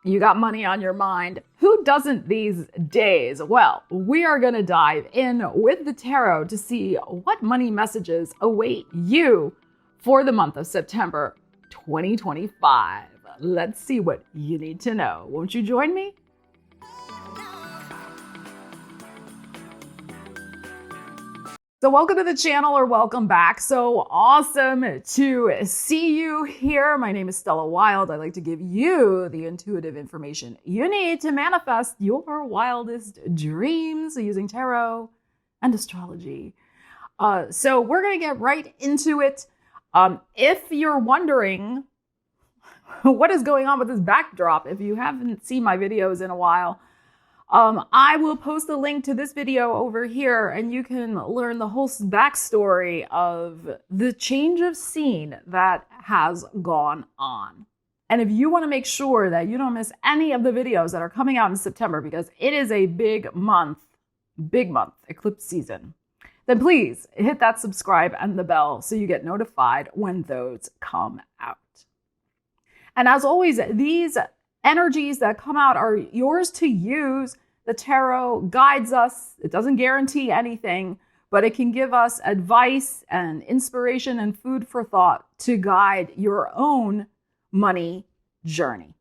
You got money on your mind. Who doesn't these days? Well, we are going to dive in with the tarot to see what money messages await you for the month of September 2025. Let's see what you need to know. Won't you join me? So welcome to the channel, or welcome back. So awesome to see you here. My name is Stella Wilde. I like to give you the intuitive information you need to manifest your wildest dreams using tarot and astrology. So we're going to get right into it. If you're wondering what is going on with this backdrop, if you haven't seen my videos in a while, I will post a link to this video over here, and you can learn the whole backstory of the change of scene that has gone on. And if you want to make sure that you don't miss any of the videos that are coming out in September, because it is a big month, eclipse season, then please hit that subscribe and the bell so you get notified when those come out. And as always, these energies that come out are yours to use. The tarot guides us. It doesn't guarantee anything, but it can give us advice and inspiration and food for thought to guide your own money journey.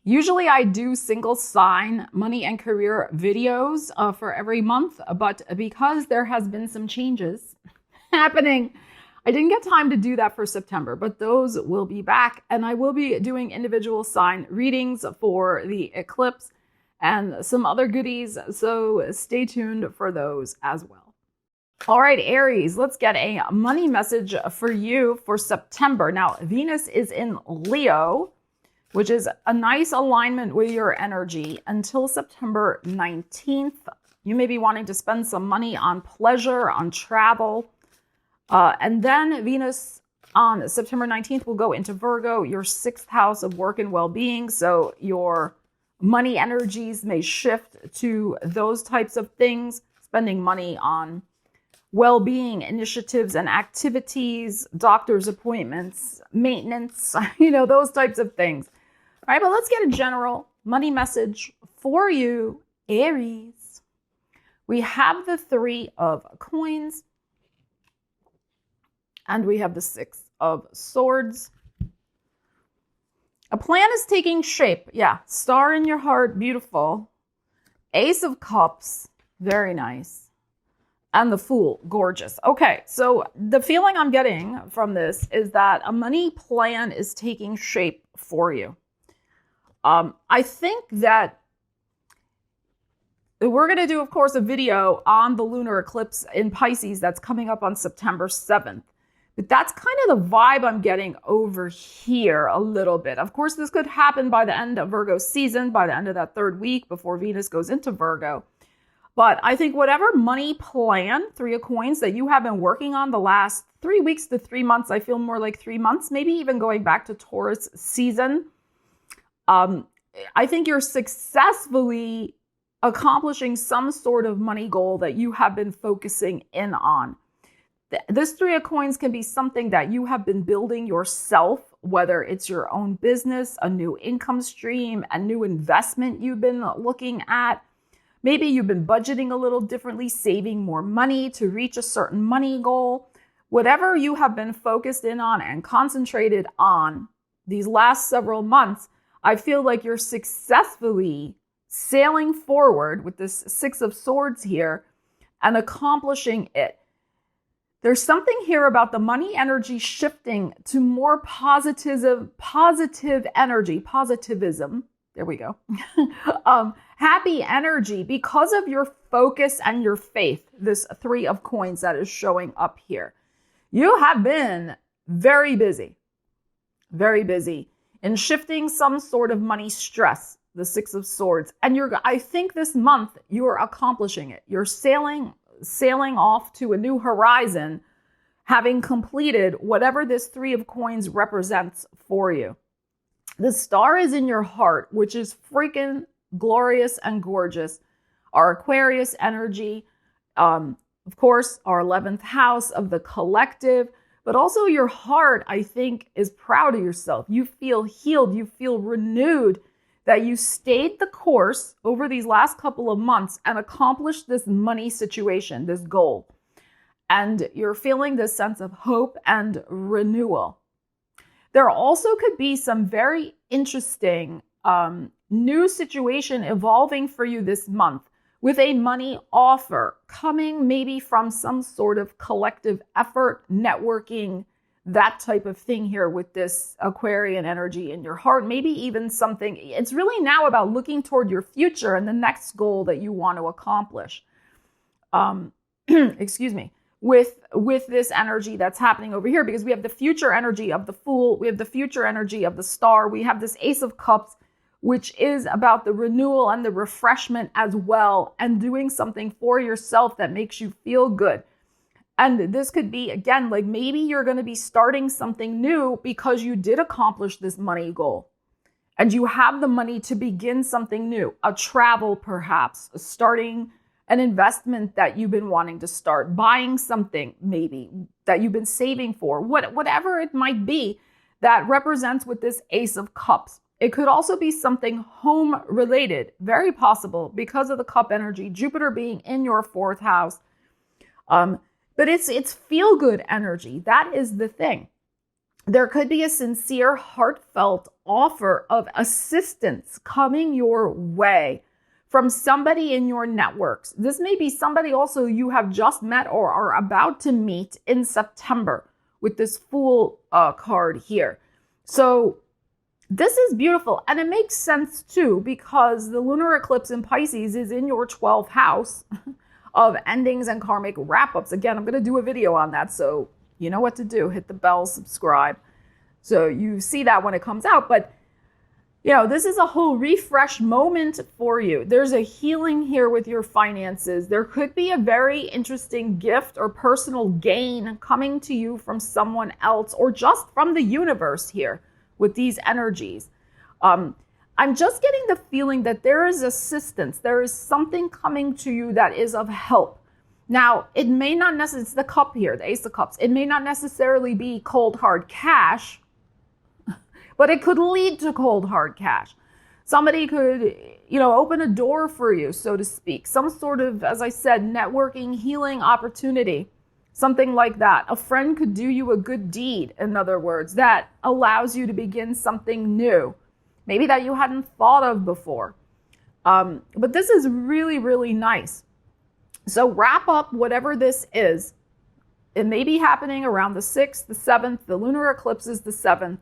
Usually I do single sign money and career videos for every month, but because there has been some changes happening, I didn't get time to do that for September, but those will be back, and I will be doing individual sign readings for the eclipse and some other goodies, so stay tuned for those as well. All right, Aries, let's get a money message for you for September. Now, Venus is in Leo, which is a nice alignment with your energy until September 19th. You may be wanting to spend some money on pleasure, on travel. And then Venus on September 19th will go into Virgo, your 6th house of work and well-being. So your money energies may shift to those types of things, spending money on well-being initiatives and activities, doctor's appointments, maintenance, those types of things. All right, but let's get a general money message for you, Aries. We have the 3 of coins. And we have the 6 of swords. A plan is taking shape. Yeah, star in your heart, beautiful. Ace of cups, very nice. And the Fool, gorgeous. Okay, so the feeling I'm getting from this is that a money plan is taking shape for you. I think that we're going to do, of course, a video on the lunar eclipse in Pisces that's coming up on September 7th. But that's kind of the vibe I'm getting over here a little bit. Of course, this could happen by the end of Virgo season, by the end of that 3rd week before Venus goes into Virgo. But I think whatever money plan, 3 of coins, that you have been working on the last 3 weeks to 3 months, I feel more like 3 months, maybe even going back to Taurus season. I think you're successfully accomplishing some sort of money goal that you have been focusing in on. This 3 of coins can be something that you have been building yourself, whether it's your own business, a new income stream, a new investment you've been looking at. Maybe you've been budgeting a little differently, saving more money to reach a certain money goal. Whatever you have been focused in on and concentrated on these last several months, I feel like you're successfully sailing forward with this 6 of swords here and accomplishing it. There's something here about the money energy shifting to more positive energy, positivism. There we go. Happy energy because of your focus and your faith. This 3 of coins that is showing up here. You have been very busy in shifting some sort of money stress, the 6 of swords. And I think this month you're accomplishing it. You're sailing off to a new horizon, having completed whatever this 3 of coins represents for you. The star is in your heart, which is freaking glorious and gorgeous. Our Aquarius energy, of course, our 11th house of the collective, but also your heart, I think, is proud of yourself. You feel healed. You feel renewed. that you stayed the course over these last couple of months and accomplished this money situation, this goal. And you're feeling this sense of hope and renewal. There also could be some very interesting new situation evolving for you this month with a money offer coming maybe from some sort of collective effort, networking, that type of thing here with this Aquarian energy in your heart. Maybe even something, it's really now about looking toward your future and the next goal that you want to accomplish. Excuse me. With this energy that's happening over here, because we have the future energy of the Fool, we have the future energy of the Star, we have this Ace of Cups, which is about the renewal and the refreshment as well, and doing something for yourself that makes you feel good. And this could be, again, like maybe you're going to be starting something new because you did accomplish this money goal and you have the money to begin something new, a travel perhaps, starting an investment that you've been wanting to start, buying something maybe that you've been saving for, whatever it might be that represents with this Ace of Cups. It could also be something home related, very possible because of the cup energy, Jupiter being in your 4th house. But it's feel-good energy. That is the thing. There could be a sincere, heartfelt offer of assistance coming your way from somebody in your networks. This may be somebody also you have just met or are about to meet in September with this Fool card here. So this is beautiful. And it makes sense too, because the lunar eclipse in Pisces is in your 12th house of endings and karmic wrap-ups. Again, I'm going to do a video on that, so you know what to do. Hit the bell, subscribe, so you see that when it comes out. But, you know, this is a whole refresh moment for you. There's a healing here with your finances. There could be a very interesting gift or personal gain coming to you from someone else or just from the universe here with these energies. I'm just getting the feeling that there is assistance. There is something coming to you that is of help. Now, it may not necessarily, it's the cup here, the Ace of Cups. It may not necessarily be cold, hard cash, but it could lead to cold, hard cash. Somebody could, you know, open a door for you, so to speak. Some sort of, as I said, networking, healing opportunity, something like that. A friend could do you a good deed, in other words, that allows you to begin something new. Maybe that you hadn't thought of before. But this is really, really nice. So wrap up whatever this is. It may be happening around the 6th, the 7th. The lunar eclipse is the 7th.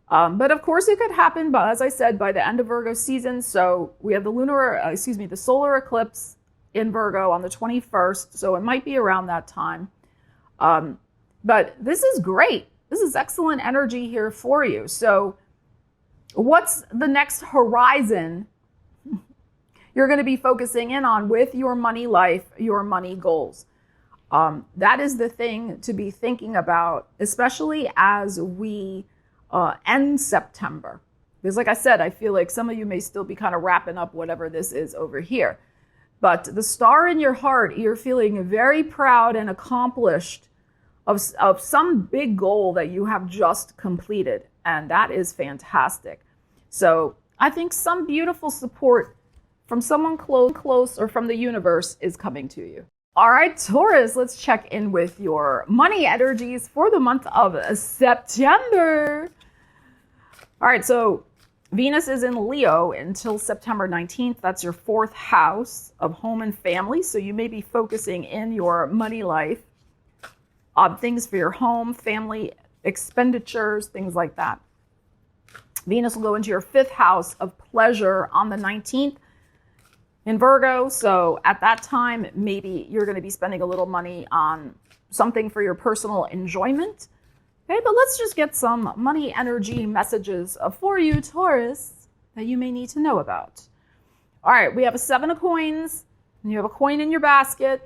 But of course it could happen, but as I said, by the end of Virgo season. So we have the solar eclipse in Virgo on the 21st. So it might be around that time. But this is great. This is excellent energy here for you. So what's the next horizon you're going to be focusing in on with your money life, your money goals? That is the thing to be thinking about, especially as we end September. Because like I said, I feel like some of you may still be kind of wrapping up whatever this is over here. But the star in your heart, you're feeling very proud and accomplished of some big goal that you have just completed. And that is fantastic. So I think some beautiful support from someone close or from the universe is coming to you. All right, Taurus, let's check in with your money energies for the month of September. All right, so Venus is in Leo until September 19th. That's your 4th house of home and family. So you may be focusing in your money life on things for your home, family, expenditures, things like that. Venus will go into your 5th house of pleasure on the 19th in Virgo. So at that time, maybe you're going to be spending a little money on something for your personal enjoyment. Okay, but let's just get some money energy messages for you, Taurus, that you may need to know about. All right, we have a 7 of coins, and you have a coin in your basket.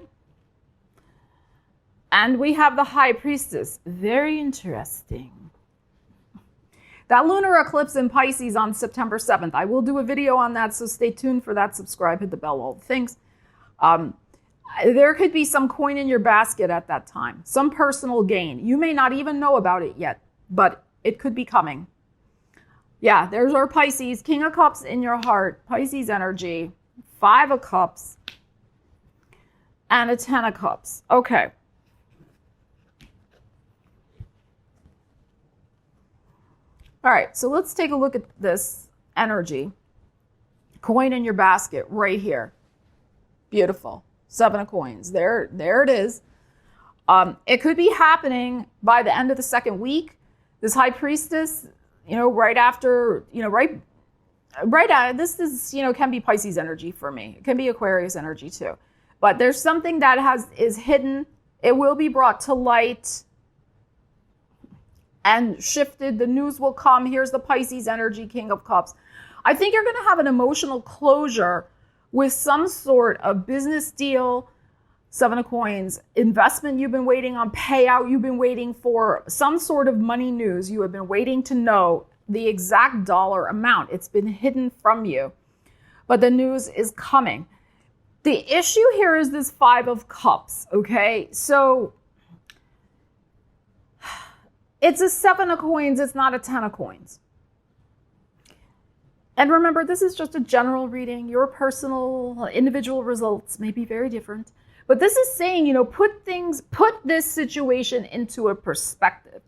And we have the High Priestess. Very interesting. That lunar eclipse in Pisces on September 7th. I will do a video on that, so stay tuned for that. Subscribe, hit the bell, all the things. There could be some coin in your basket at that time, some personal gain. You may not even know about it yet, but it could be coming. Yeah, there's our Pisces. King of Cups in your heart. Pisces energy. 5 of Cups. And a 10 of Cups. Okay. All right, so let's take a look at this energy. Coin in your basket right here. Beautiful. 7 of Coins. There it is. It could be happening by the end of the second week. This High Priestess, right after, right out, this is, can be Pisces energy for me. It can be Aquarius energy too. But there's something that is hidden. It will be brought to light and shifted. The news will come. Here's the Pisces energy, King of Cups. I think you're going to have an emotional closure with some sort of business deal, 7 of Coins, investment you've been waiting on, payout you've been waiting for, some sort of money news you have been waiting to know the exact dollar amount. It's been hidden from you, but the news is coming. The issue here is this 5 of Cups, okay? So it's a 7 of Coins. It's not a 10 of Coins. And remember, this is just a general reading. Your personal, individual results may be very different. But this is saying, put this situation into a perspective.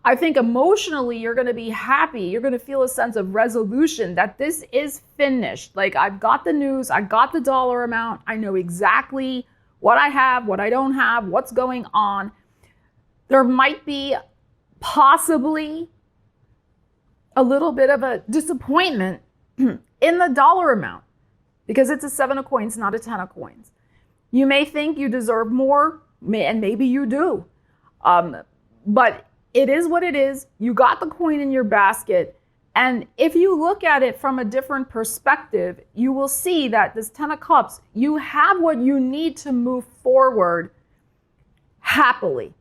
I think emotionally, you're going to be happy. You're going to feel a sense of resolution that this is finished. Like, I've got the news. I got the dollar amount. I know exactly what I have, what I don't have, what's going on. There might be possibly a little bit of a disappointment in the dollar amount because it's a 7 of Coins, not a 10 of Coins. You may think you deserve more, and maybe you do. But it is what it is. You got the coin in your basket. And if you look at it from a different perspective, you will see that this 10 of Cups, you have what you need to move forward happily.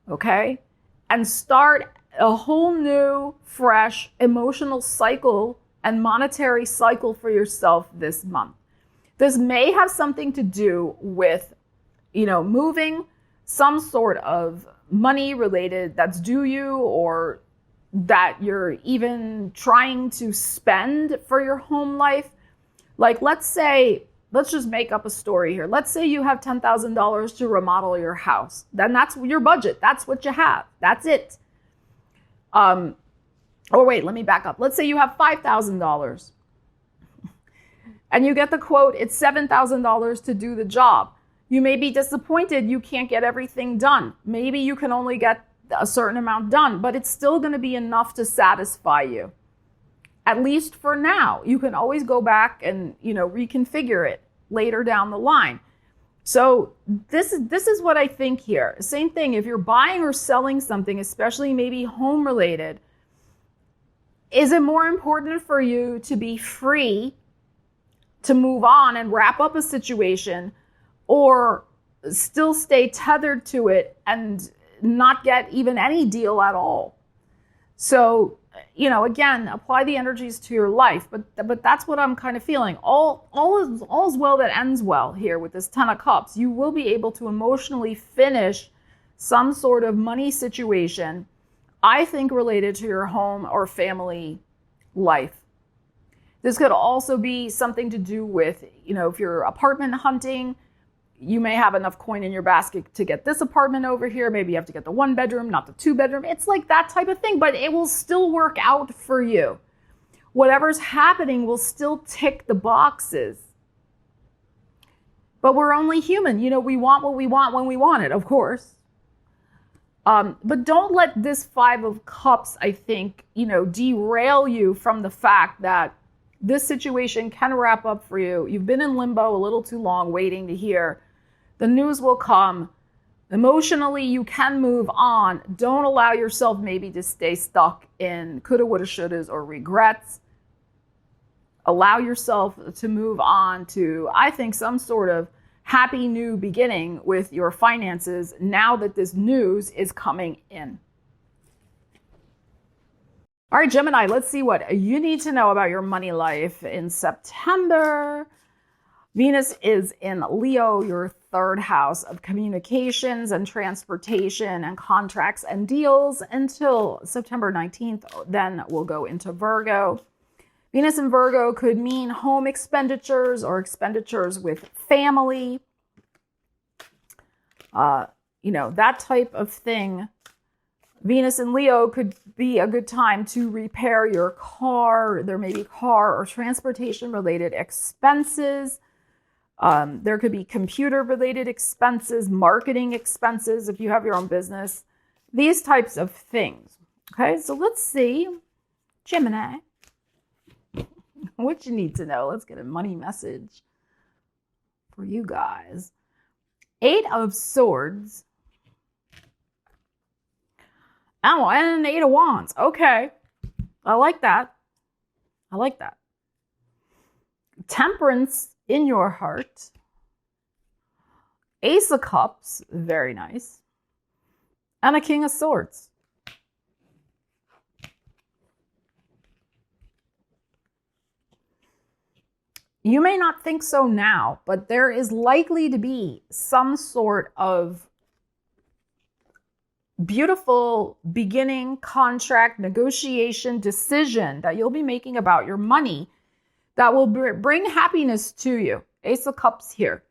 Okay? And start a whole new, fresh emotional cycle and monetary cycle for yourself this month. This may have something to do with, moving some sort of money related that's due you, or that you're even trying to spend for your home life. Like, let's just make up a story here. Let's say you have $10,000 to remodel your house. Then that's your budget. That's what you have. That's it. Or wait, let me back up. Let's say you have $5,000 and you get the quote, it's $7,000 to do the job. You may be disappointed you can't get everything done. Maybe you can only get a certain amount done, but it's still going to be enough to satisfy you. At least for now. You can always go back and, reconfigure it later down the line. So this is what I think here. Same thing, if you're buying or selling something, especially maybe home related, is it more important for you to be free to move on and wrap up a situation, or still stay tethered to it and not get even any deal at all? So, again, apply the energies to your life, but that's what I'm kind of feeling. All is well that ends well here with this 10 of Cups. You will be able to emotionally finish some sort of money situation, I think related to your home or family life. This could also be something to do with, if you're apartment hunting, you may have enough coin in your basket to get this apartment over here. Maybe you have to get the 1 bedroom, not the 2 bedroom. It's like that type of thing, but it will still work out for you. Whatever's happening will still tick the boxes. But we're only human. We want what we want when we want it, of course. But don't let this 5 of Cups, I think, derail you from the fact that this situation can wrap up for you. You've been in limbo a little too long waiting to hear. The news will come. Emotionally, you can move on. Don't allow yourself maybe to stay stuck in coulda, woulda, shouldas, or regrets. Allow yourself to move on to, I think, some sort of happy new beginning with your finances now that this news is coming in. All right, Gemini, let's see what you need to know about your money life in September. Venus is in Leo, your 3rd house of communications and transportation and contracts and deals until September 19th. Then we'll go into Virgo. Venus in Virgo could mean home expenditures or expenditures with family. That type of thing. Venus in Leo could be a good time to repair your car. There may be car or transportation related expenses. There could be computer related expenses, marketing expenses if you have your own business, these types of things. Okay, so let's see, Gemini, what you need to know. Let's get a money message for you guys. 8 of Swords. Oh, and an 8 of Wands. Okay. I like that. I like that. Temperance in your heart. Ace of Cups. Very nice. And a King of Swords. You may not think so now, but there is likely to be some sort of beautiful beginning, contract, negotiation, decision that you'll be making about your money that will bring happiness to you. Ace of Cups here.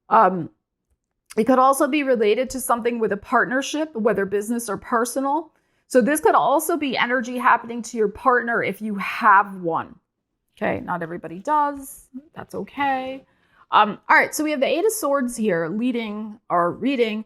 It could also be related to something with a partnership, whether business or personal. So this could also be energy happening to your partner if you have one. Okay, not everybody does. That's okay. All right, so we have the 8 of Swords here leading our reading.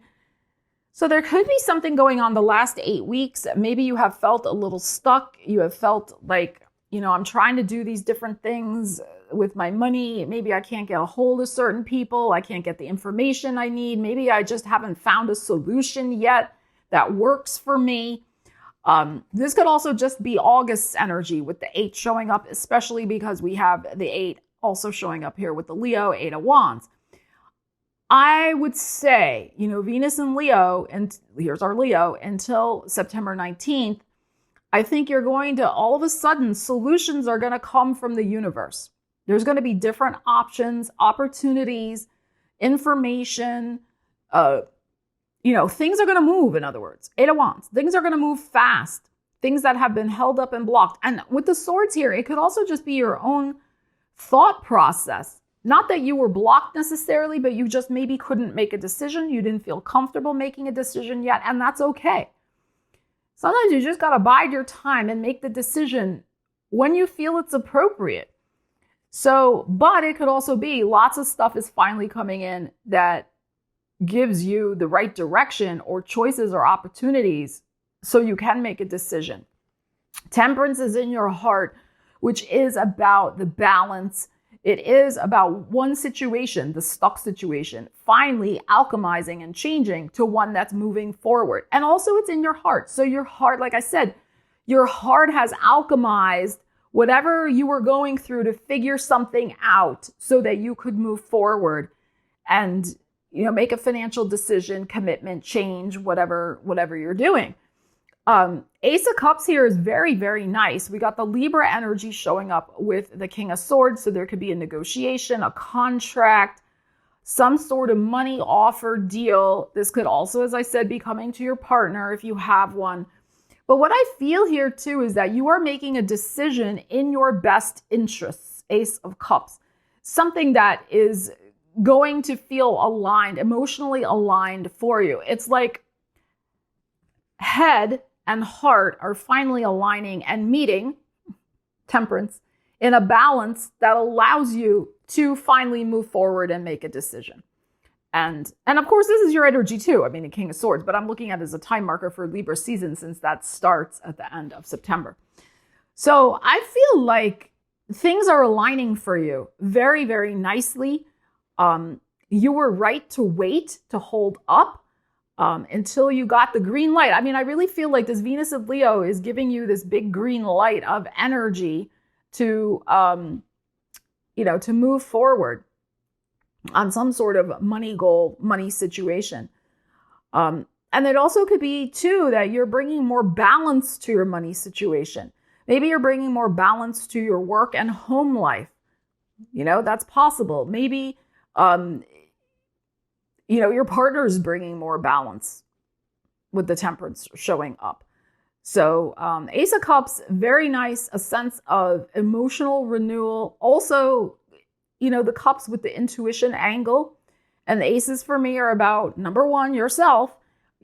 So there could be something going on the last 8 weeks. Maybe you have felt a little stuck. You have felt like, I'm trying to do these different things with my money. Maybe I can't get a hold of certain people. I can't get the information I need. Maybe I just haven't found a solution yet that works for me. This could also just be August's energy with the 8 showing up, especially because we have the 8 also showing up here with the Leo, 8 of Wands. I would say, Venus in Leo, and here's our Leo, until September 19th, I think you're going to, all of a sudden, solutions are going to come from the universe. There's going to be different options, opportunities, information, things are going to move, in other words. 8 of Wands. Things are going to move fast. Things that have been held up and blocked. And with the Swords here, it could also just be your own thought process. Not that you were blocked necessarily, but you just maybe couldn't make a decision. You didn't feel comfortable making a decision yet, and that's okay. Sometimes you just got to bide your time and make the decision when you feel it's appropriate. So, but it could also be lots of stuff is finally coming in that gives you the right direction or choices or opportunities so you can make a decision. Temperance is in your heart, which is about the balance. It is about one situation, the stuck situation, finally alchemizing and changing to one that's moving forward. And also it's in your heart. So your heart, like I said, your heart has alchemized whatever you were going through to figure something out so that you could move forward and make a financial decision, commitment, change, whatever you're doing. Ace of Cups here is very, very nice. We got the Libra energy showing up with the King of Swords. So there could be a negotiation, a contract, some sort of money offer deal. This could also, as I said, be coming to your partner if you have one. But what I feel here too is that you are making a decision in your best interests, Ace of Cups. Something that is going to feel aligned, emotionally aligned for you. It's like head and heart are finally aligning and meeting, Temperance, in a balance that allows you to finally move forward and make a decision. And of course, this is your energy too. I mean, the King of Swords, but I'm looking at it as a time marker for Libra season since that starts at the end of September. So I feel like things are aligning for you very, very nicely. You were right to wait, to hold up until you got the green light. I mean, I really feel like this Venus of Leo is giving you this big green light of energy to, to move forward on some sort of money goal, money situation. And it also could be too that you're bringing more balance to your money situation. Maybe you're bringing more balance to your work and home life. That's possible. Maybe you know, your partner is bringing more balance with the Temperance showing up. So Ace of Cups, very nice, a sense of emotional renewal. Also, you know, the cups with the intuition angle, and the aces for me are about, number one, yourself.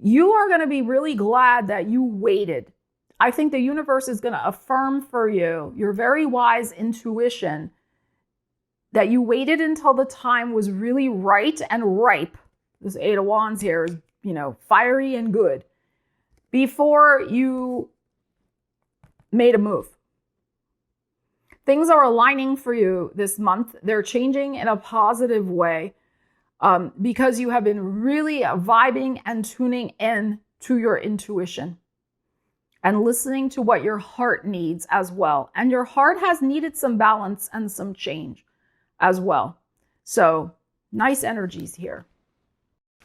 You are going to be really glad that you waited. I think the universe is going to affirm for you your very wise intuition that you waited until the time was really right and ripe. This Eight of Wands here is, you know, fiery and good, before you made a move. Things are aligning for you this month. They're changing in a positive way because you have been really vibing and tuning in to your intuition and listening to what your heart needs as well. And your heart has needed some balance and some change as well. So nice energies here.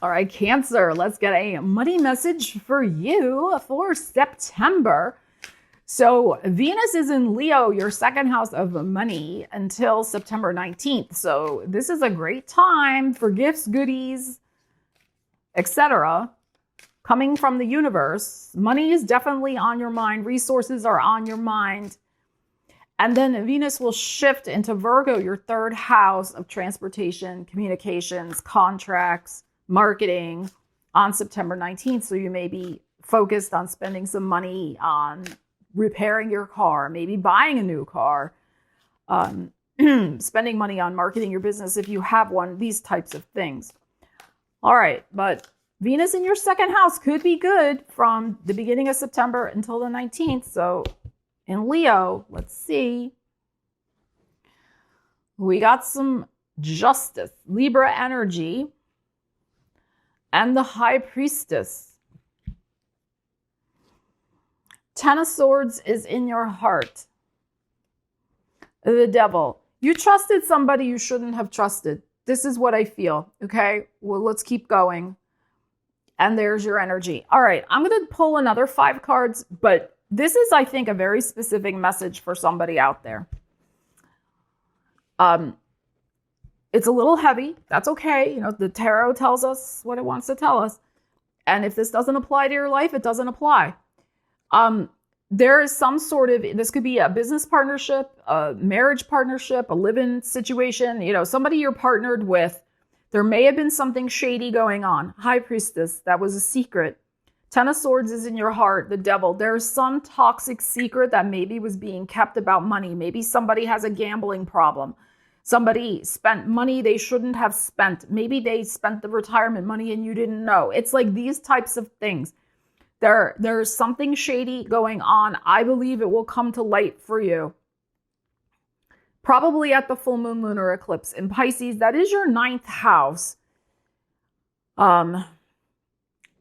All right, Cancer, let's get a money message for you for September. So Venus is in Leo, your second house of money, until September 19th. So this is a great time for gifts, goodies, etc. coming from the universe. Money is definitely on your mind. Resources are on your mind. And then Venus will shift into Virgo, your third house of transportation, communications, contracts, marketing, on September 19th. So you may be focused on spending some money on repairing your car, maybe buying a new car, spending money on marketing your business if you have one, these types of things. All right, but Venus in your second house could be good from the beginning of September until the 19th. So in Leo, let's see. We got some justice, Libra energy, and the High Priestess. Ten of Swords is in your heart. The Devil. You trusted somebody you shouldn't have trusted. This is what I feel. Okay, well, let's keep going. And there's your energy. All right, I'm going to pull another 5 cards, but this is, I think, a very specific message for somebody out there. It's a little heavy. That's okay. You know, the tarot tells us what it wants to tell us. And if this doesn't apply to your life, it doesn't apply. There is some sort of, this could be a business partnership, a marriage partnership, a live-in situation, you know, somebody you're partnered with. There may have been something shady going on. High Priestess, that was a secret. Ten of Swords is in your heart. The Devil, there's some toxic secret that maybe was being kept about money. Maybe somebody has a gambling problem. Somebody spent money they shouldn't have spent. Maybe they spent the retirement money and you didn't know. It's like these types of things. There's something shady going on. I believe it will come to light for you. Probably at the full moon lunar eclipse in Pisces. That is your 9th house. You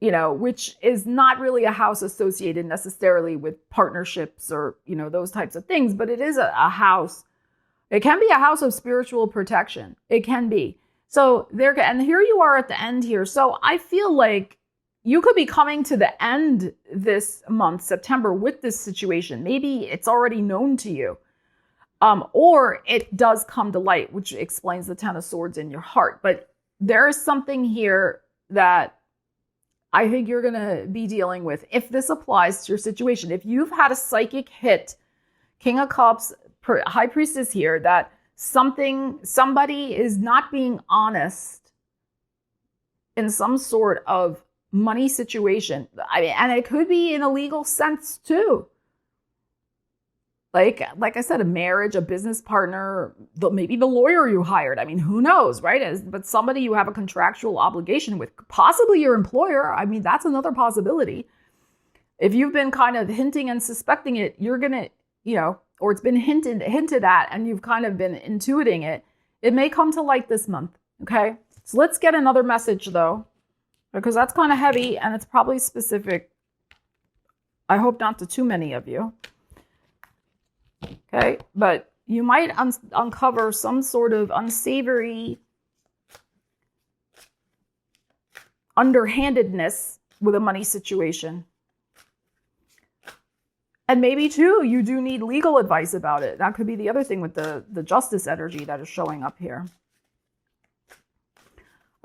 know, which is not really a house associated necessarily with partnerships or, you know, those types of things, but it is a house. It can be a house of spiritual protection. It can be. So there, and here you are at the end here. So I feel like you could be coming to the end this month, September, with this situation. Maybe it's already known to you. Or it does come to light, which explains the Ten of Swords in your heart. But there is something here that I think you're going to be dealing with if this applies to your situation. If you've had a psychic hit, King of Cups, High Priestess here, that somebody is not being honest in some sort of money situation. I mean, and it could be in a legal sense too. Like I said, a marriage, a business partner, maybe the lawyer you hired. I mean, who knows, right? But somebody you have a contractual obligation with, possibly your employer. I mean, that's another possibility. If you've been kind of hinting and suspecting it, you're going to, you know, or it's been hinted at and you've kind of been intuiting it, it may come to light this month. Okay. So let's get another message though, because that's kind of heavy and it's probably specific. I hope not to too many of you. Okay, but you might uncover some sort of unsavory underhandedness with a money situation. And maybe too, you do need legal advice about it. That could be the other thing with the justice energy that is showing up here.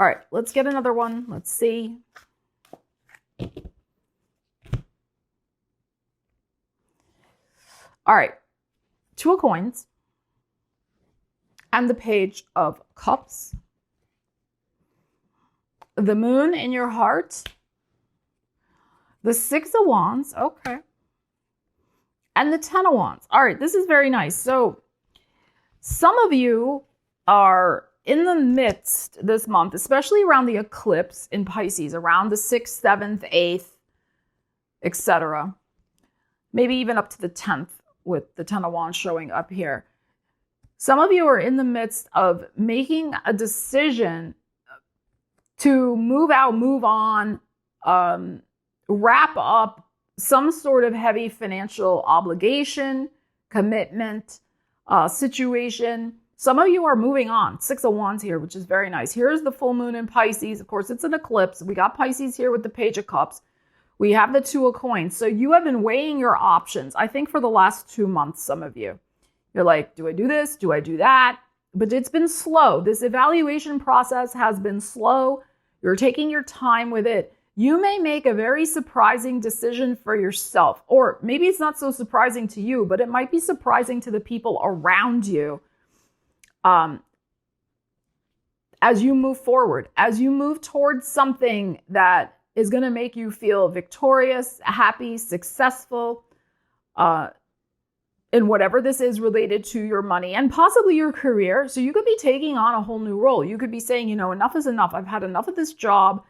All right, let's get another one. Let's see. All right, Two of Coins and the Page of Cups. The Moon in your heart. The Six of Wands. Okay. And the Ten of Wands. All right, this is very nice. So some of you are in the midst this month, especially around the eclipse in Pisces, around the 6th, 7th, 8th, etc. Maybe even up to the 10th with the Ten of Wands showing up here. Some of you are in the midst of making a decision to move out, move on, wrap up some sort of heavy financial obligation, commitment, situation. Some of you are moving on. Six of Wands here, which is very nice. Here's the full moon in Pisces. Of course, it's an eclipse. We got Pisces here with the Page of Cups. We have the Two of Coins. So you have been weighing your options, I think, for the last 2 months, some of you. You're like, do I do this? Do I do that? But it's been slow. This evaluation process has been slow. You're taking your time with it. You may make a very surprising decision for yourself. Or maybe it's not so surprising to you, but it might be surprising to the people around you. As you move forward, as you move towards something that is going to make you feel victorious, happy, successful, in whatever this is related to your money and possibly your career. So you could be taking on a whole new role. You could be saying, you know, enough is enough. I've had enough of this job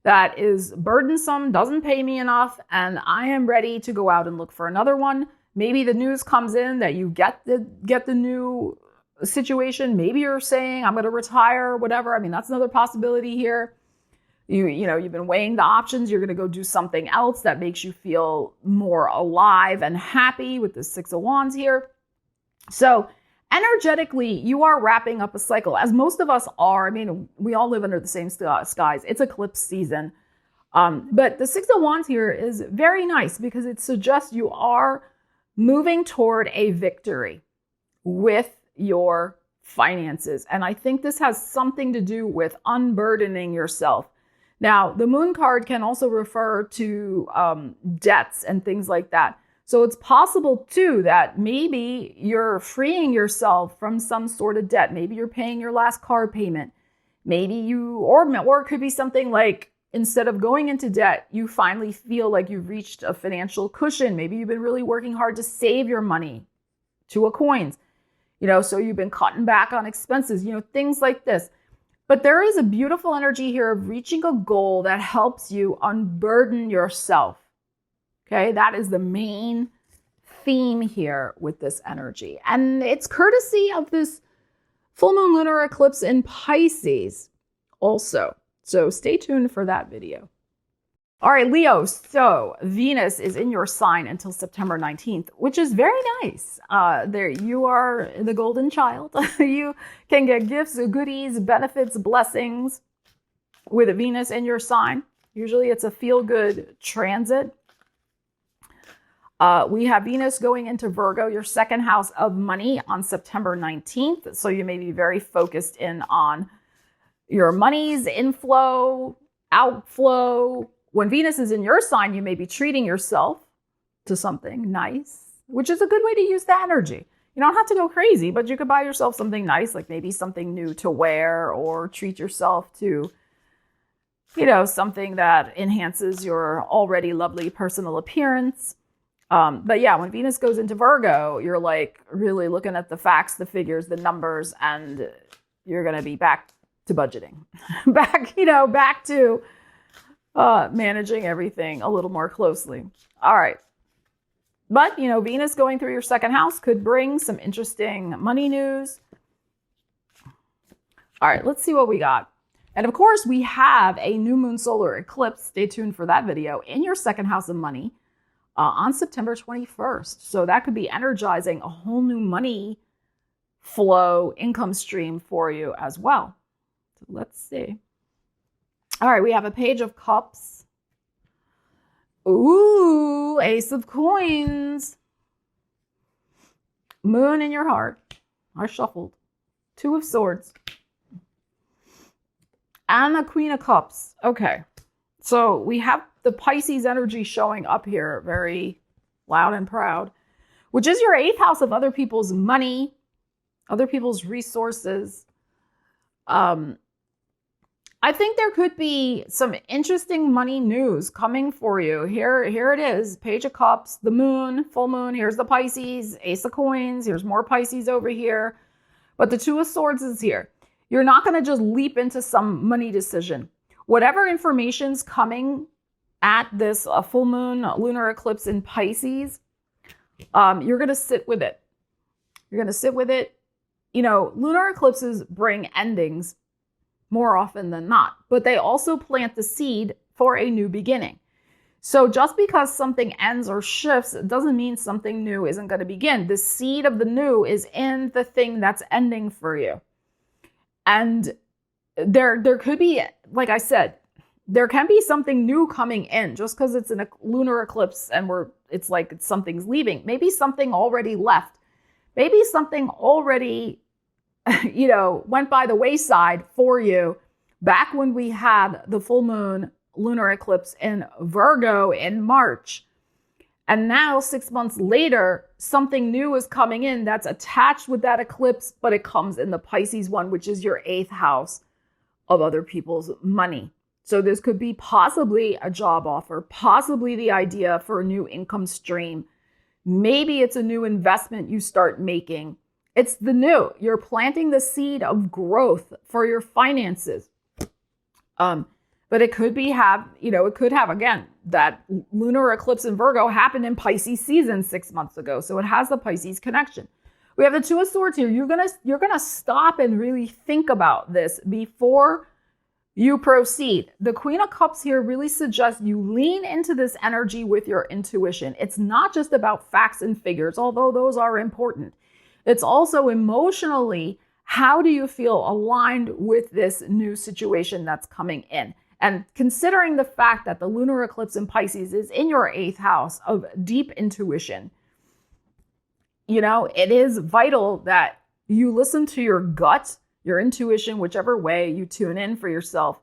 that is burdensome, doesn't pay me enough, and I am ready to go out and look for another one. Maybe the news comes in that you get the new situation. Maybe you're saying, I'm going to retire or whatever. I mean, that's another possibility here. You know, you've been weighing the options. You're going to go do something else that makes you feel more alive and happy with the Six of Wands here. So energetically, you are wrapping up a cycle, as most of us are. I mean, we all live under the same skies. It's eclipse season. But the Six of Wands here is very nice because it suggests you are moving toward a victory with your finances. And I think this has something to do with unburdening yourself. Now, the Moon card can also refer to debts and things like that. So it's possible, too, that maybe you're freeing yourself from some sort of debt. Maybe you're paying your last car payment. Maybe you, or it could be something like, instead of going into debt, you finally feel like you've reached a financial cushion. Maybe you've been really working hard to save your money. Two of Coins. You know, so you've been cutting back on expenses, you know, things like this. But there is a beautiful energy here of reaching a goal that helps you unburden yourself. Okay, that is the main theme here with this energy. And it's courtesy of this full moon lunar eclipse in Pisces also. So stay tuned for that video. All right, Leo, so Venus is in your sign until September 19th, which is very nice. There you are, the golden child. You can get gifts, goodies, benefits, blessings with a Venus in your sign. Usually it's a feel-good transit. We have Venus going into Virgo, your second house of money, on September 19th. So you may be very focused in on your money's inflow, outflow. When Venus is in your sign, you may be treating yourself to something nice, which is a good way to use the energy. You don't have to go crazy, but you could buy yourself something nice, like maybe something new to wear, or treat yourself to, you know, something that enhances your already lovely personal appearance. But yeah, when Venus goes into Virgo, you're like really looking at the facts, the figures, the numbers, and you're going to be back to budgeting, back to managing everything a little more closely. All right. But, you know, Venus going through your second house could bring some interesting money news. All right, let's see what we got. And of course, we have a new moon solar eclipse. Stay tuned for that video in your second house of money on September 21st. So that could be energizing a whole new money flow, income stream for you as well. So let's see. All right, we have a Page of Cups. Ooh, Ace of Coins. Moon in your heart. I shuffled. Two of Swords. and the Queen of Cups. Okay. So we have the Pisces energy showing up here, very loud and proud, which is your 8th house of other people's money, other people's resources. I think there could be some interesting money news coming for you. Here it is. Page of Cups, the moon, full moon. Here's the Pisces, Ace of Coins. Here's more Pisces over here. But the Two of Swords is here. You're not going to just leap into some money decision. Whatever information's coming at this full moon lunar eclipse in Pisces, you're going to sit with it. You're going to sit with it. You know, lunar eclipses bring endings more often than not, but they also plant the seed for a new beginning. So just because something ends or shifts doesn't mean something new isn't going to begin. The seed of the new is in the thing that's ending for you. And there could be, like I said, there can be something new coming in just because it's in a lunar eclipse and it's like something's leaving. Maybe something already left. Maybe something already, you know, went by the wayside for you back when we had the full moon lunar eclipse in Virgo in March. And now 6 months later, something new is coming in that's attached with that eclipse, but it comes in the Pisces one, which is your 8th house of other people's money. So this could be possibly a job offer, possibly the idea for a new income stream. Maybe it's a new investment you start making. It's the new. You're planting the seed of growth for your finances. But it could have, again, that lunar eclipse in Virgo happened in Pisces season 6 months ago. So it has the Pisces connection. We have the Two of Swords here. You're gonna stop and really think about this before you proceed. The Queen of Cups here really suggests you lean into this energy with your intuition. It's not just about facts and figures, although those are important. It's also emotionally, how do you feel aligned with this new situation that's coming in? And considering the fact that the lunar eclipse in Pisces is in your 8th house of deep intuition, you know, it is vital that you listen to your gut, your intuition, whichever way you tune in for yourself.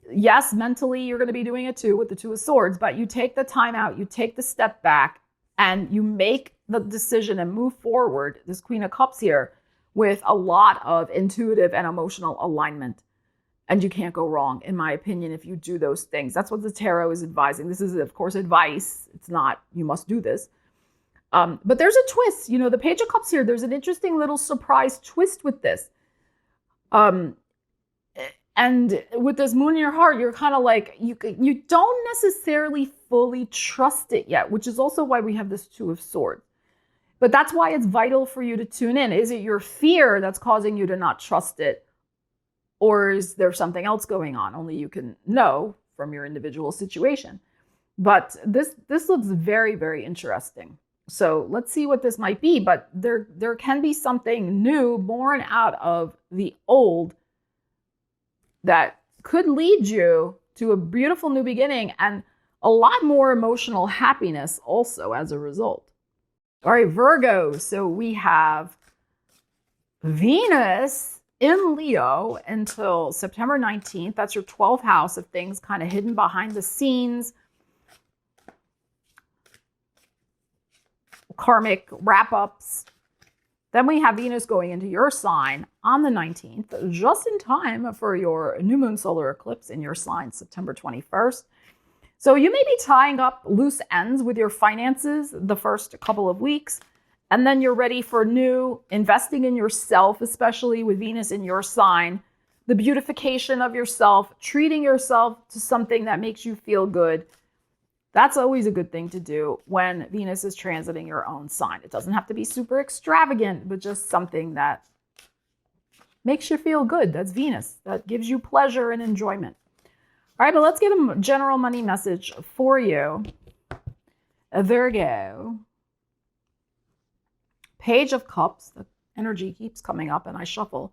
Yes, mentally, you're going to be doing it too with the Two of Swords, but you take the time out, you take the step back, and you make the decision and move forward, this Queen of Cups here, with a lot of intuitive and emotional alignment. And you can't go wrong, in my opinion, if you do those things. That's what the tarot is advising. This is, of course, advice. It's not, you must do this. But there's a twist. You know, the Page of Cups here, there's an interesting little surprise twist with this. And with this moon in your heart, you're kind of like, you don't necessarily fully trust it yet, which is also why we have this Two of Swords. But that's why it's vital for you to tune in. Is it your fear that's causing you to not trust it? Or is there something else going on? Only you can know from your individual situation. But this looks very, very interesting. So let's see what this might be. But there can be something new born out of the old that could lead you to a beautiful new beginning and a lot more emotional happiness also as a result. All right, Virgo. So we have Venus in Leo until September 19th. That's your 12th house of things kind of hidden behind the scenes. Karmic wrap-ups. Then we have Venus going into your sign on the 19th, just in time for your new moon solar eclipse in your sign, September 21st. So you may be tying up loose ends with your finances the first couple of weeks, and then you're ready for new investing in yourself, especially with Venus in your sign, the beautification of yourself, treating yourself to something that makes you feel good. That's always a good thing to do when Venus is transiting your own sign. It doesn't have to be super extravagant, but just something that makes you feel good. That's Venus. That gives you pleasure and enjoyment. All right, but let's get a general money message for you. Virgo. Page of Cups. The energy keeps coming up and I shuffle.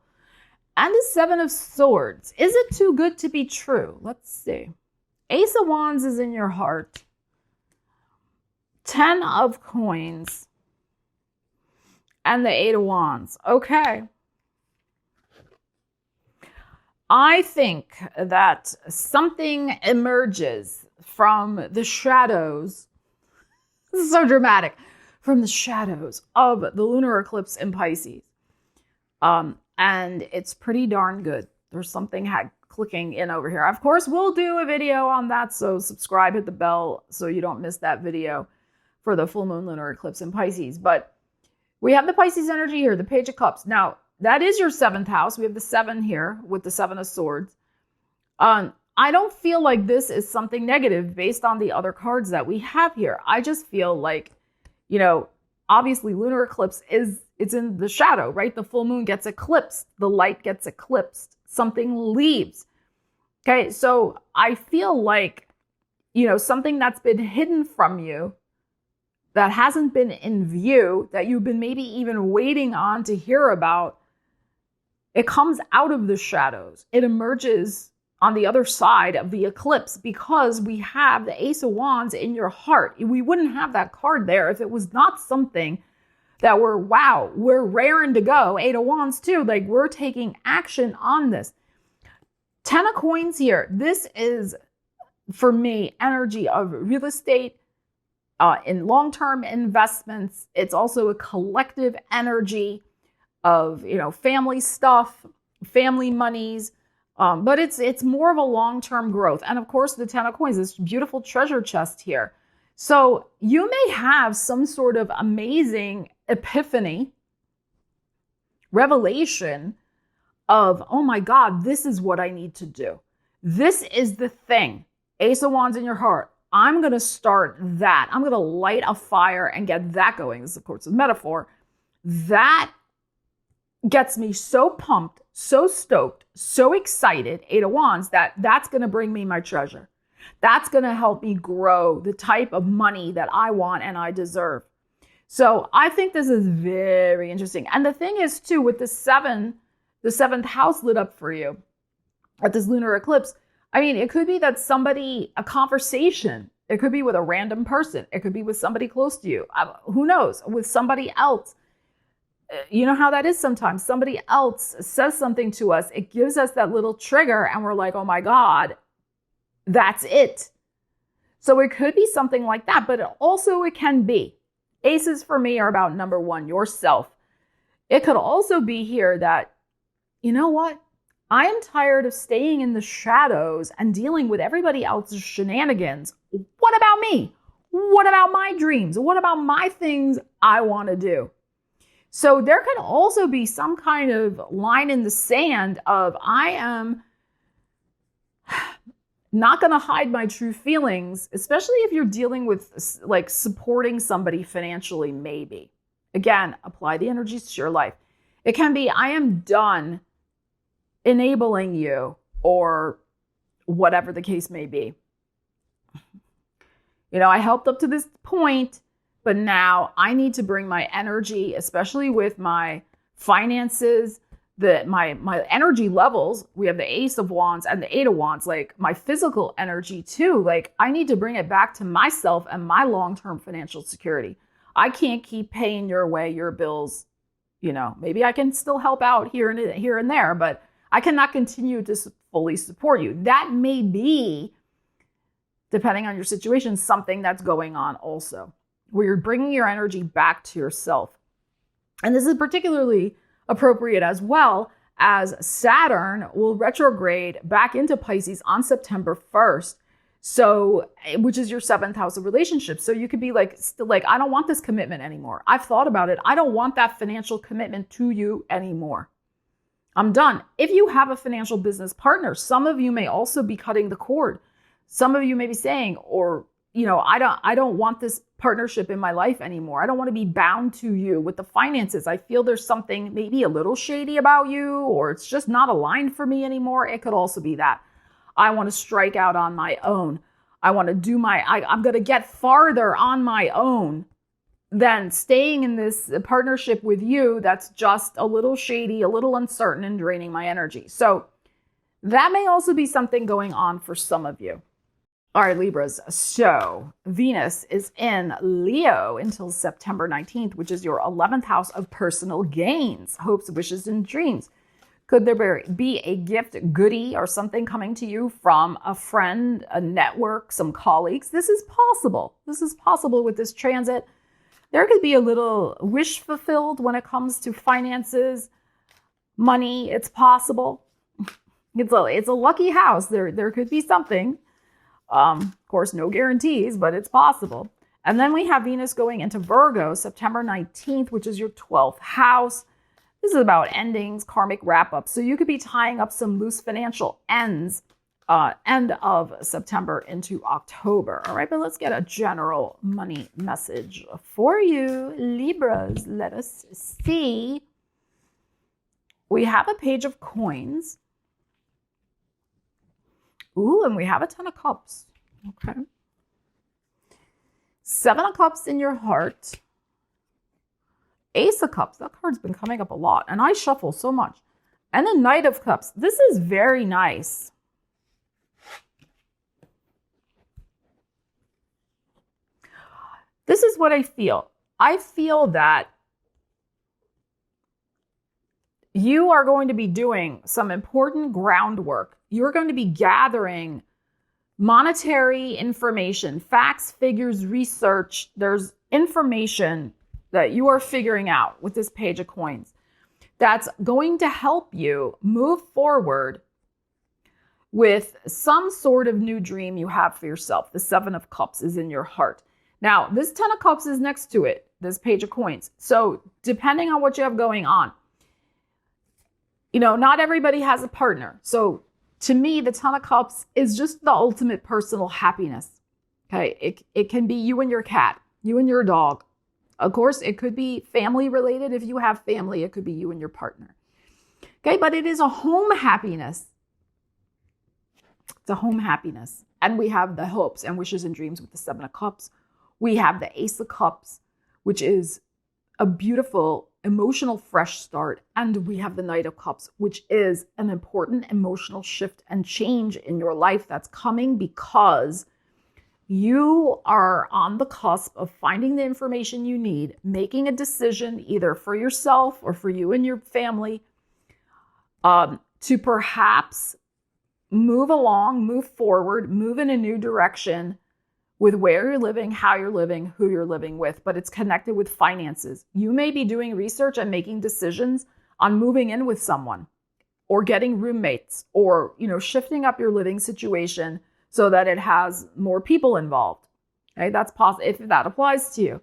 And the Seven of Swords. Is it too good to be true? Let's see. Ace of Wands is in your heart. 10 of Coins. And the 8 of Wands. Okay. I think that something emerges from the shadows. This is so dramatic. From the shadows of the lunar eclipse in Pisces. And it's pretty darn good. There's something clicking in over here. Of course, we'll do a video on that. So subscribe, hit the bell so you don't miss that video for the full moon lunar eclipse in Pisces. But we have the Pisces energy here, the Page of Cups. Now, that is your 7th house. We have the 7 here with the 7 of Swords. I don't feel like this is something negative based on the other cards that we have here. I just feel like, you know, obviously lunar eclipse it's in the shadow, right? The full moon gets eclipsed. The light gets eclipsed. Something leaves. Okay, so I feel like, you know, something that's been hidden from you, that hasn't been in view, that you've been maybe even waiting on to hear about, it comes out of the shadows. It emerges on the other side of the eclipse because we have the Ace of Wands in your heart. We wouldn't have that card there if it was not something that we're raring to go. 8 of Wands too, like we're taking action on this. 10 of Coins here. This is, for me, energy of real estate, in long-term investments. It's also a collective energy of, you know, family stuff, family monies, but it's more of a long-term growth. And of course, the 10 of Coins, this beautiful treasure chest here. So you may have some sort of amazing epiphany, revelation of, oh my God, this is what I need to do. This is the thing. Ace of Wands in your heart. I'm going to start that. I'm going to light a fire and get that going. This is, of course, a metaphor. That gets me so pumped, so stoked, so excited, 8 of Wands, that's going to bring me my treasure. That's going to help me grow the type of money that I want and I deserve. So I think this is very interesting. And the thing is, too, with the 7th house lit up for you at this lunar eclipse, I mean, it could be that a conversation, it could be with a random person. It could be with somebody close to you. Who knows? With somebody else. You know how that is sometimes. Somebody else says something to us. It gives us that little trigger and we're like, oh my God, that's it. So it could be something like that, but it can be. Aces for me are about number 1, yourself. It could also be here that, you know what? I am tired of staying in the shadows and dealing with everybody else's shenanigans. What about me? What about my dreams? What about my things I want to do? So there can also be some kind of line in the sand of, I am not going to hide my true feelings, especially if you're dealing with like supporting somebody financially, maybe. Again, apply the energies to your life. It can be, I am done enabling you, or whatever the case may be. You know, I helped up to this point, but now I need to bring my energy, especially with my finances, my energy levels. We have the Ace of Wands and the 8 of Wands, like my physical energy too. Like I need to bring it back to myself and my long-term financial security. I can't keep paying your bills. You know, maybe I can still help out here and there, but I cannot continue to fully support you. That may be, depending on your situation, something that's going on also, where you're bringing your energy back to yourself. And this is particularly appropriate as well as Saturn will retrograde back into Pisces on September 1st. So, which is your 7th house of relationships. So you could be like, still like, I don't want this commitment anymore. I've thought about it. I don't want that financial commitment to you anymore. I'm done. If you have a financial business partner, some of you may also be cutting the cord. Some of you may be saying, or, you know, I don't want this partnership in my life anymore. I don't want to be bound to you with the finances. I feel there's something maybe a little shady about you, or it's just not aligned for me anymore. It could also be that I want to strike out on my own. I want to do I'm going to get farther on my own than staying in this partnership with you that's just a little shady, a little uncertain, and draining my energy. So that may also be something going on for some of you. All right, Libras. So Venus is in Leo until September 19th, which is your 11th house of personal gains, hopes, wishes, and dreams. Could there be a gift, goodie, or something coming to you from a friend, a network, some colleagues? This is possible. This is possible with this transit. There could be a little wish fulfilled when it comes to finances, money. It's possible. It's a lucky house. There could be something. Of course, no guarantees, but it's possible. And then we have Venus going into Virgo, September 19th, which is your 12th house. This is about endings, karmic wrap-ups. So you could be tying up some loose financial ends end of September into October. All right, but let's get a general money message for you, Libras. Let us see. We have a page of coins. Ooh, and we have a 10 of cups. Okay. 7 of cups in your heart. Ace of cups. That card's been coming up a lot. And I shuffle so much. And the Knight of cups. This is very nice. This is what I feel. I feel that you are going to be doing some important groundwork. You're going to be gathering monetary information, facts, figures, research. There's information that you are figuring out with this page of coins that's going to help you move forward with some sort of new dream you have for yourself. The 7 of cups is in your heart. Now, this 10 of cups is next to it, this page of coins. So depending on what you have going on, not everybody has a partner. So to me, the 10 of cups is just the ultimate personal happiness. Okay. It can be you and your cat, you and your dog. Of course, it could be family related. If you have family, it could be you and your partner. Okay. But it is a home happiness. It's a home happiness. And we have the hopes and wishes and dreams with the 7 of cups. We have the Ace of cups, which is a beautiful emotional fresh start. And we have the Knight of cups, which is an important emotional shift and change in your life that's coming because you are on the cusp of finding the information you need, making a decision either for yourself or for you and your family to perhaps move along, move forward, move in a new direction with where you're living, how you're living, who you're living with, but it's connected with finances. You may be doing research and making decisions on moving in with someone or getting roommates or, shifting up your living situation so that it has more people involved. Okay, that's possible if that applies to you.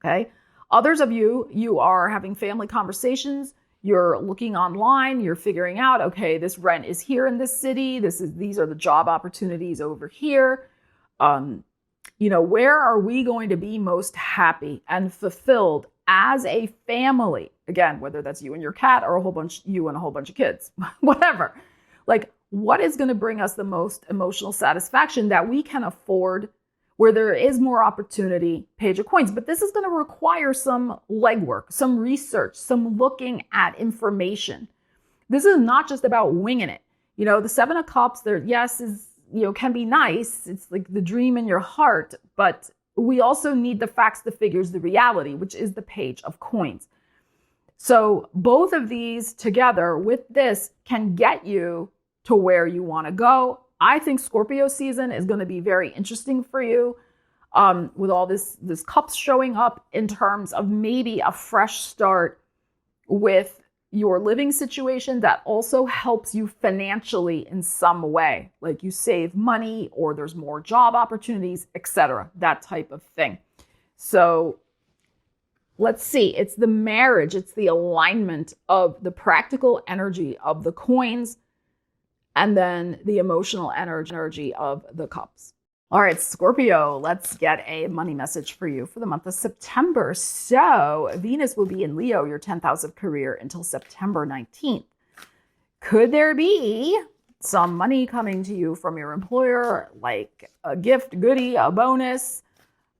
Okay. Others of you are having family conversations. You're looking online, you're figuring out, okay, this rent is here in this city. These are the job opportunities over here. Where are we going to be most happy and fulfilled as a family? Again, whether that's you and your cat or you and a whole bunch of kids, whatever. Like, what is going to bring us the most emotional satisfaction that we can afford where there is more opportunity? Page of coins. But this is going to require some legwork, some research, some looking at information. This is not just about winging it. The 7 of cups, can be nice. It's like the dream in your heart, but we also need the facts, the figures, the reality, which is the page of coins. So both of these together with this can get you to where you want to go. I think Scorpio season is going to be very interesting for you with all this cups showing up in terms of maybe a fresh start with your living situation that also helps you financially in some way, like you save money or there's more job opportunities, etc., that type of thing. So let's see, it's the marriage, it's the alignment of the practical energy of the coins and then the emotional energy of the cups. All right, Scorpio, let's get a money message for you for the month of September. So Venus will be in Leo, your 10th house of career, until September 19th. Could there be some money coming to you from your employer, like a gift, goodie, a bonus,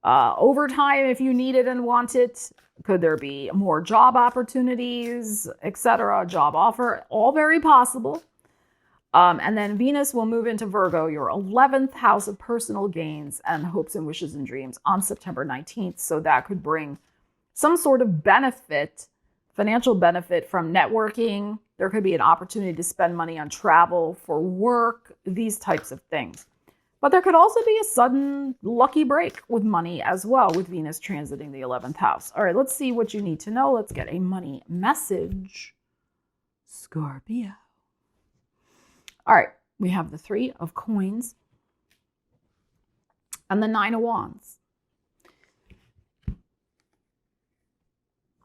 overtime if you need it and want it? Could there be more job opportunities, etc., job offer? All very possible. And then Venus will move into Virgo, your 11th house of personal gains and hopes and wishes and dreams on September 19th. So that could bring some sort of benefit financial benefit from networking. There could be an opportunity to spend money on travel for work, these types of things. But there could also be a sudden lucky break with money as well, with Venus transiting the 11th house. All right, let's see what you need to know. Let's get a money message, Scorpio. All right, we have the 3 of coins and the 9 of wands.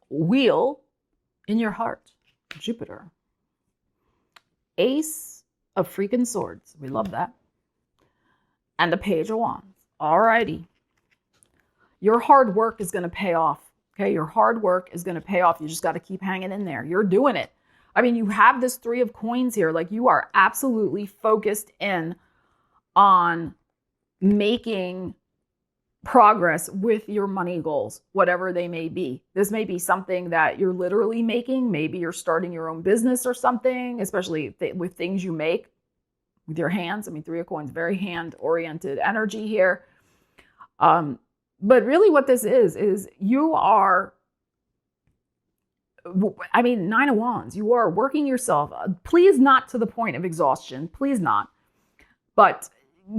Wheel in your heart, Jupiter. Ace of freaking swords. We love that. And a page of wands. All righty. Your hard work is going to pay off. Okay, your hard work is going to pay off. You just got to keep hanging in there. You're doing it. I mean, you have this 3 of coins here. Like, you are absolutely focused in on making progress with your money goals, whatever they may be. This may be something that you're literally making. Maybe you're starting your own business or something, especially with things you make with your hands. I mean, 3 of coins, very hand-oriented energy here. But really what this is you are, I mean, 9 of wands, you are working yourself, please not to the point of exhaustion, please not. But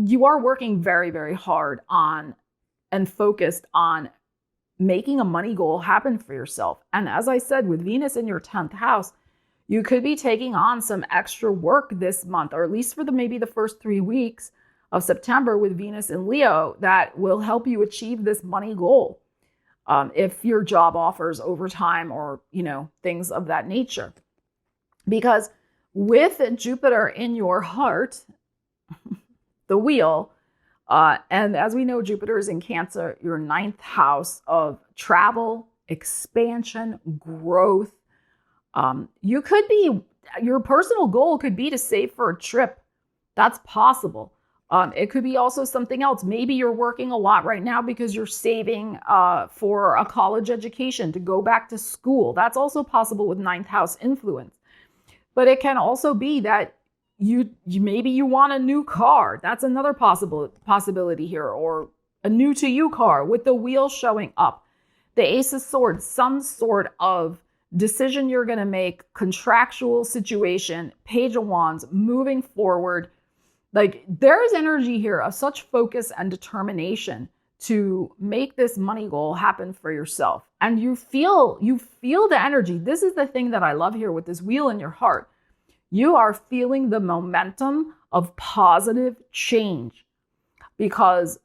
you are working very, very hard on and focused on making a money goal happen for yourself. And as I said, with Venus in your 10th house, you could be taking on some extra work this month, or at least for maybe the first 3 weeks of September with Venus in Leo, that will help you achieve this money goal. If your job offers overtime or, things of that nature. Because with Jupiter in your heart, the wheel, and as we know, Jupiter is in Cancer, your 9th house of travel, expansion, growth. Your personal goal could be to save for a trip. That's possible. It could be also something else. Maybe you're working a lot right now because you're saving for a college education to go back to school. That's also possible with 9th house influence. But it can also be that maybe you want a new car. That's another possibility here, or a new to you car with the wheel showing up. The Ace of Swords, some sort of decision you're going to make, contractual situation, Page of Wands, moving forward. Like, there is energy here of such focus and determination to make this money goal happen for yourself. And you feel the energy. This is the thing that I love here with this wheel in your heart. You are feeling the momentum of positive change, because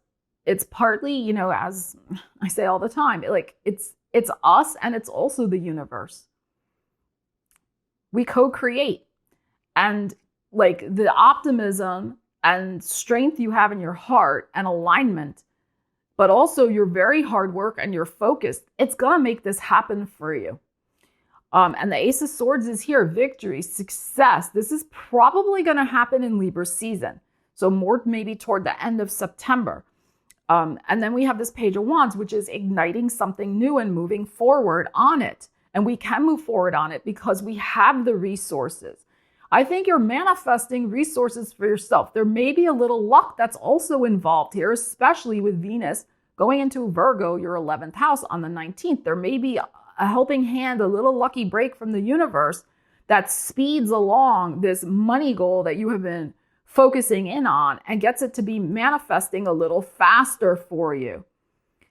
it's partly, as I say all the time, it's us, and it's also the universe. We co-create, and the optimism and strength you have in your heart and alignment, but also your very hard work and your focus, it's going to make this happen for you. And the Ace of Swords is here, victory, success. This is probably going to happen in Libra season. So more maybe toward the end of September. And then we have this Page of Wands, which is igniting something new and moving forward on it. And we can move forward on it because we have the resources. I think you're manifesting resources for yourself. There may be a little luck that's also involved here, especially with Venus going into Virgo, your 11th house on the 19th. There may be a helping hand, a little lucky break from the universe that speeds along this money goal that you have been focusing in on and gets it to be manifesting a little faster for you.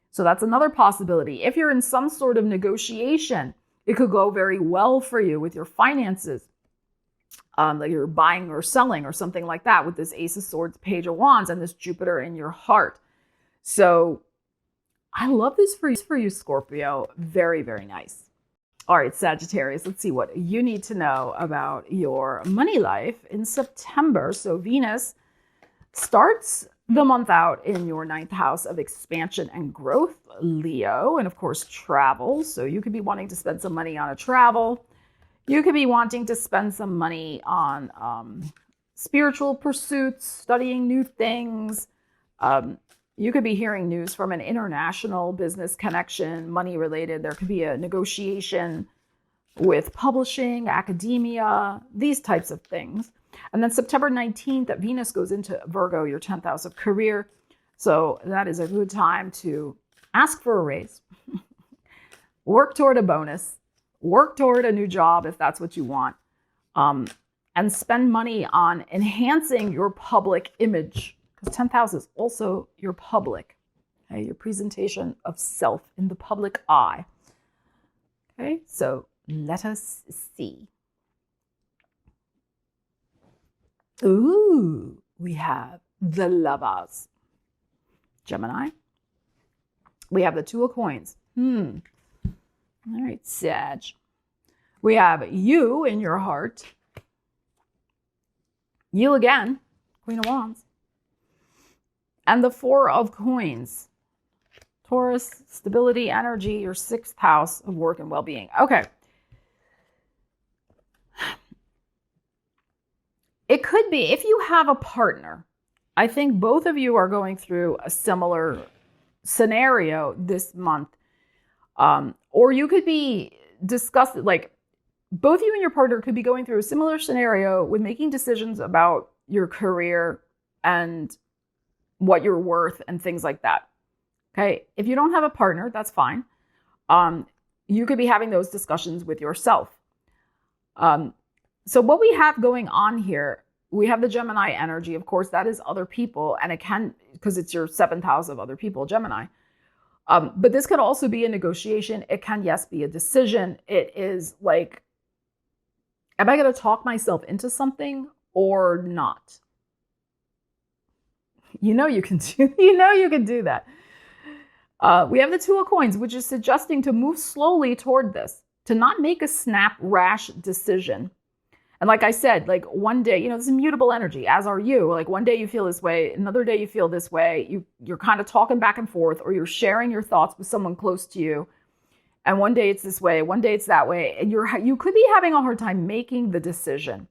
So that's another possibility. If you're in some sort of negotiation, it could go very well for you with your finances. Like you're buying or selling or something like that with this Ace of Swords, Page of Wands, and this Jupiter in your heart. So I love this for you, Scorpio. Very, very nice. All right, Sagittarius, let's see what you need to know about your money life in September. So Venus starts the month out in your 9th house of expansion and growth, Leo, and of course, travel. So you could be wanting to spend some money on a travel. You could be wanting to spend some money on spiritual pursuits, studying new things. You could be hearing news from an international business connection, money related. There could be a negotiation with publishing, academia, these types of things. And then September 19th, Venus goes into Virgo, your 10th house of career. So that is a good time to ask for a raise, work toward a bonus, Work toward a new job if that's what you want. And spend money on enhancing your public image. Because 10th house is also your public. Okay, your presentation of self in the public eye. Okay, so let us see. Ooh, we have the Lovers. Gemini. We have the Two of Coins. All right, Sag. We have you in your heart. You again, Queen of Wands. And the Four of Coins. Taurus, stability, energy, your 6th house of work and well-being. Okay. It could be, if you have a partner, I think both of you are going through a similar scenario this month. Or you could be discussing, like, both you and your partner could be going through a similar scenario with making decisions about your career and what you're worth and things like that. Okay. If you don't have a partner, that's fine. You could be having those discussions with yourself. So what we have going on here, we have the Gemini energy. Of course, that is other people, and it can, because it's your 7th house of other people, Gemini. But this could also be a negotiation. It can, yes, be a decision. It is like, am I going to talk myself into something or not? You know you can do that. We have the Two of Coins, which is suggesting to move slowly toward this, to not make a snap, rash decision. And like I said, like one day, this is immutable energy, as are you. Like one day you feel this way, another day you feel this way. You're kind of talking back and forth, or you're sharing your thoughts with someone close to you. And one day it's this way, one day it's that way. And you could be having a hard time making the decision,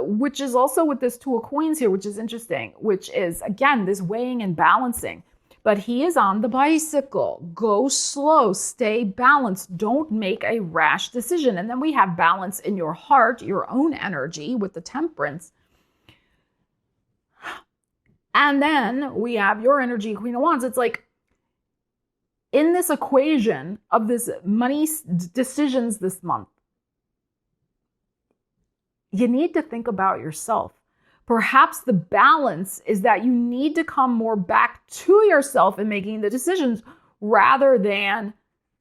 which is also with this Two of Coins here, which is interesting, which is, again, this weighing and balancing. But he is on the bicycle. Go slow, stay balanced. Don't make a rash decision. And then we have balance in your heart, your own energy with the Temperance. And then we have your energy, Queen of Wands. It's like, in this equation of this money decisions this month, you need to think about yourself. Perhaps the balance is that you need to come more back to yourself in making the decisions rather than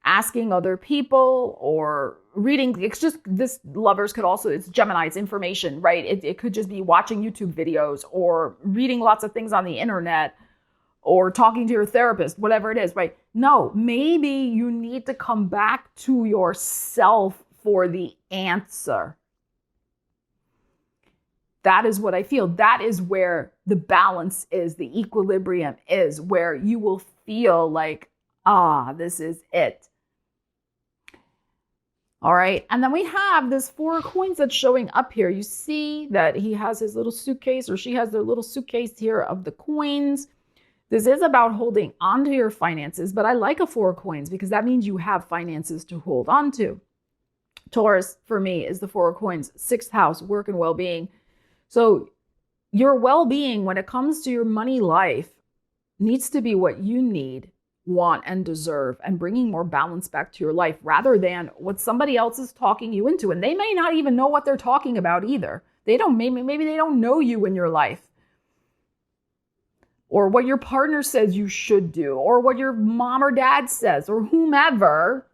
asking other people or reading. It's just, this Lovers could also, it's Gemini, it's information, right? It could just be watching YouTube videos or reading lots of things on the internet or talking to your therapist, whatever it is, right? No, maybe you need to come back to yourself for the answer. That is what I feel. That is where the balance is, the equilibrium is, where you will feel like, this is it. All right. And then we have this Four of Coins that's showing up here. You see that he has his little suitcase, or she has their little suitcase here of the coins. This is about holding on to your finances, but I like a Four of Coins because that means you have finances to hold on to. Taurus, for me, is the Four of Coins, 6th house, work and well-being. So your well-being, when it comes to your money life, needs to be what you need, want, and deserve, and bringing more balance back to your life rather than what somebody else is talking you into. And they may not even know what they're talking about either. Maybe they don't know you in your life, or what your partner says you should do, or what your mom or dad says, or whomever.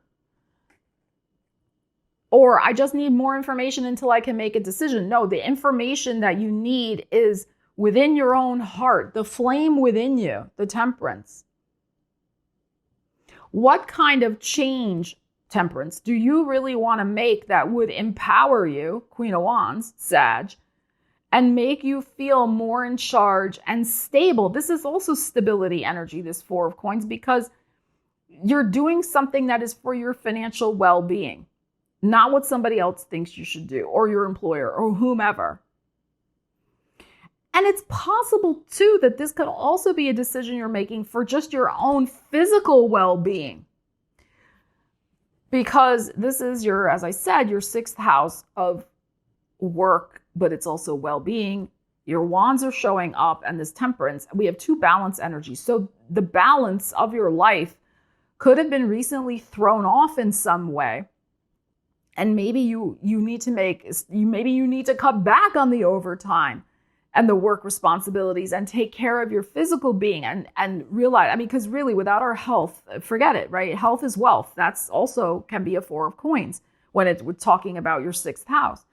Or I just need more information until I can make a decision. No, the information that you need is within your own heart, the flame within you, the Temperance. What kind of change, Temperance, do you really want to make that would empower you, Queen of Wands, Sag, and make you feel more in charge and stable? This is also stability energy, this Four of Coins, because you're doing something that is for your financial well-being. Not what somebody else thinks you should do, or your employer, or whomever. And it's possible, too, that this could also be a decision you're making for just your own physical well-being. Because this is your, as I said, your 6th house of work, but it's also well-being. Your wands are showing up, and this Temperance. We have 2 balance energies. So the balance of your life could have been recently thrown off in some way. And maybe you need to cut back on the overtime and the work responsibilities and take care of your physical being and realize, I mean, because really without our health, forget it, right? Health is wealth. That's also can be a four of coins when we're talking about your sixth house.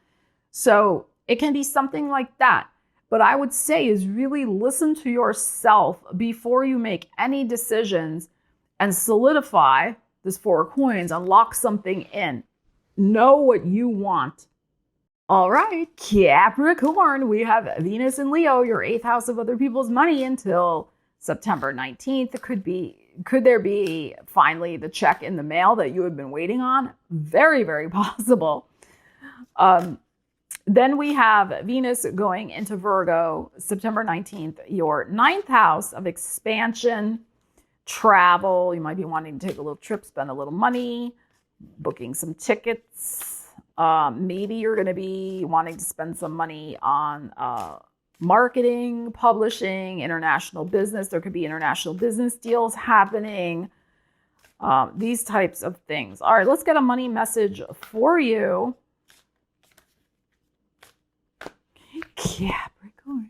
So it can be something like that. But I would say is really listen to yourself before you make any decisions and solidify this four of coins and lock something in. Know what you want. All right, Capricorn, we have Venus in Leo, your eighth house of other people's money until September 19th. Could there be finally the check in the mail that you have been waiting on? Very, very possible. Then we have Venus going into Virgo, September 19th, your ninth house of expansion, travel. You might be wanting to take a little trip, spend a little money, booking some tickets. Maybe you're going to be wanting to spend some money on marketing, publishing, international business. There could be international business deals happening. These types of things. All right, let's get a money message for you. Capricorn.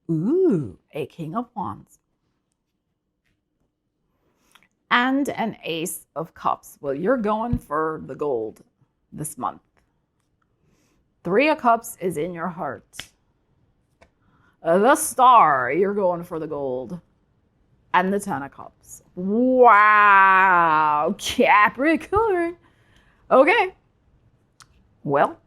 Ooh, a King of Wands. And an Ace of Cups. Well, you're going for the gold this month. Three of Cups is in your heart. The Star, you're going for the gold. And the Ten of Cups. Wow, Capricorn. Okay. Well,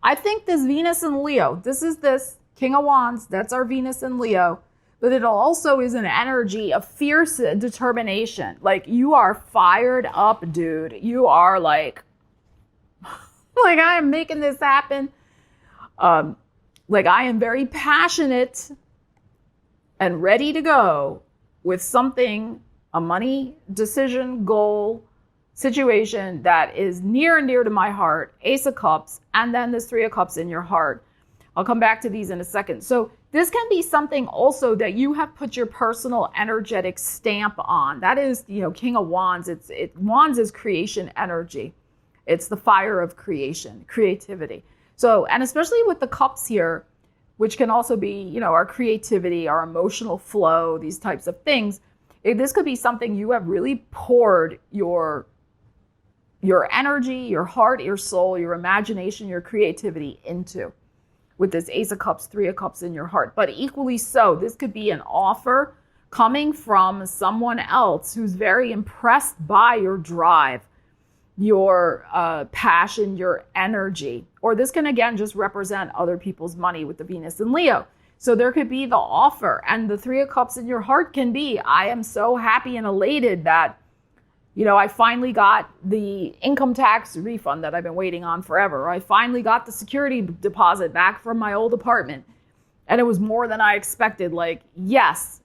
I think this Venus in Leo, this King of Wands, that's our Venus in Leo. But it also is an energy of fierce determination. Like you are fired up, dude. You are like I am making this happen. Like I am very passionate and ready to go with something, a money decision, goal, situation that is near and dear to my heart. Ace of Cups, and then this Three of Cups in your heart. I'll come back to these in a second. So this can be something also that you have put your personal energetic stamp on. That is, King of Wands. Wands is creation energy. It's the fire of creation, creativity. So, and especially with the cups here, which can also be, our creativity, our emotional flow, these types of things. This could be something you have really poured your energy, your heart, your soul, your imagination, your creativity into. With this Ace of Cups, Three of Cups in your heart. But equally so, this could be an offer coming from someone else who's very impressed by your drive, your passion, your energy. Or this can, again, just represent other people's money with the Venus in Leo. So there could be the offer. And the Three of Cups in your heart can be, I am so happy and elated that I finally got the income tax refund that I've been waiting on forever. Or I finally got the security deposit back from my old apartment. And it was more than I expected. Like, yes,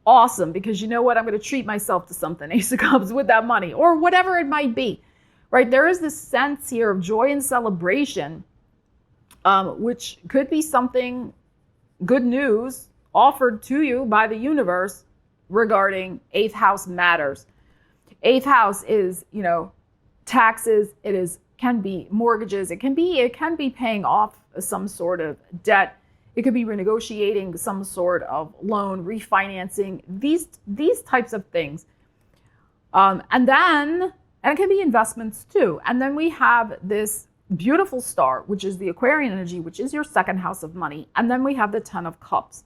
awesome. Because you know what? I'm going to treat myself to something, Ace of Cups, with that money. Or whatever it might be. Right? There is this sense here of joy and celebration, which could be something, good news, offered to you by the universe regarding eighth house matters. Eighth house is, taxes. Can be mortgages. It can be paying off some sort of debt. It could be renegotiating some sort of loan, refinancing, these types of things. And it can be investments too. And then we have this beautiful star, which is the Aquarian energy, which is your second house of money. And then we have the Ten of Cups.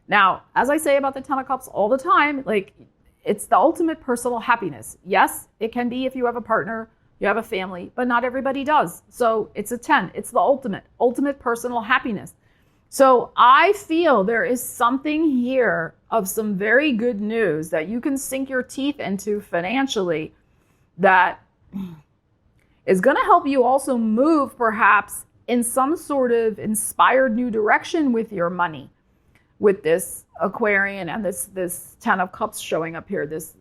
Now, as I say about the Ten of Cups all the time, it's the ultimate personal happiness. Yes, it can be if you have a partner, you have a family, but not everybody does. So it's a 10. It's the ultimate personal happiness. So I feel there is something here of some very good news that you can sink your teeth into financially that is going to help you also move perhaps in some sort of inspired new direction with your money. With this Aquarian and this Ten of Cups showing up here, this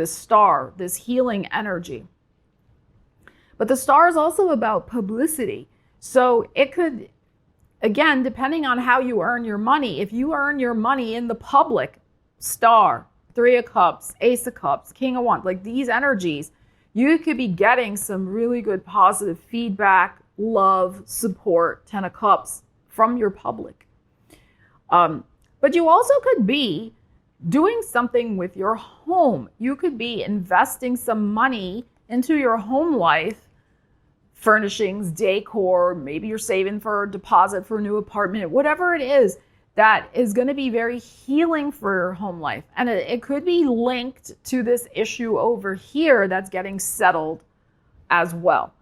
star, this healing energy. But the star is also about publicity. So it could, again, depending on how you earn your money, if you earn your money in the public, star, Three of Cups, Ace of Cups, King of Wands, like these energies, you could be getting some really good positive feedback, love, support, 10 of Cups from your public. But you also could be doing something with your home. You could be investing some money into your home life, furnishings, decor, maybe you're saving for a deposit for a new apartment, whatever it is that is going to be very healing for your home life. And it could be linked to this issue over here that's getting settled as well.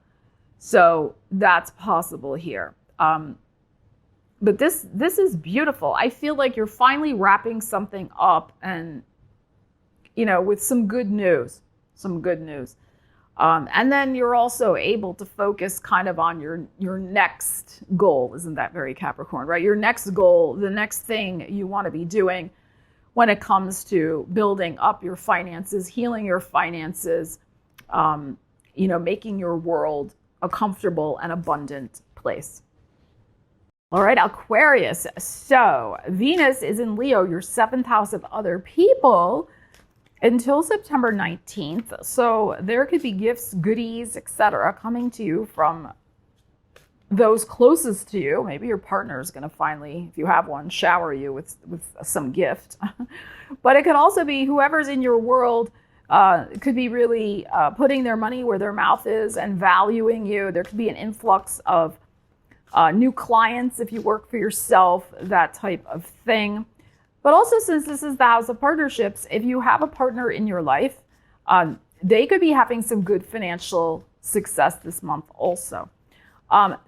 So that's possible here. But this is beautiful. I feel like you're finally wrapping something up and, with some good news, and then you're also able to focus kind of on your next goal. Isn't that very Capricorn, right? Your next goal, the next thing you want to be doing when it comes to building up your finances, healing your finances, making your world a comfortable and abundant place. All right, Aquarius. So Venus is in Leo, your 7th house of other people, until September 19th. So there could be gifts, goodies, etc. coming to you from those closest to you. Maybe your partner is going to finally, if you have one, shower you with some gift. But it could also be whoever's in your world could be really putting their money where their mouth is and valuing you. There could be an influx of new clients if you work for yourself, that type of thing. But also, since this is the house of partnerships, if you have a partner in your life, they could be having some good financial success this month also.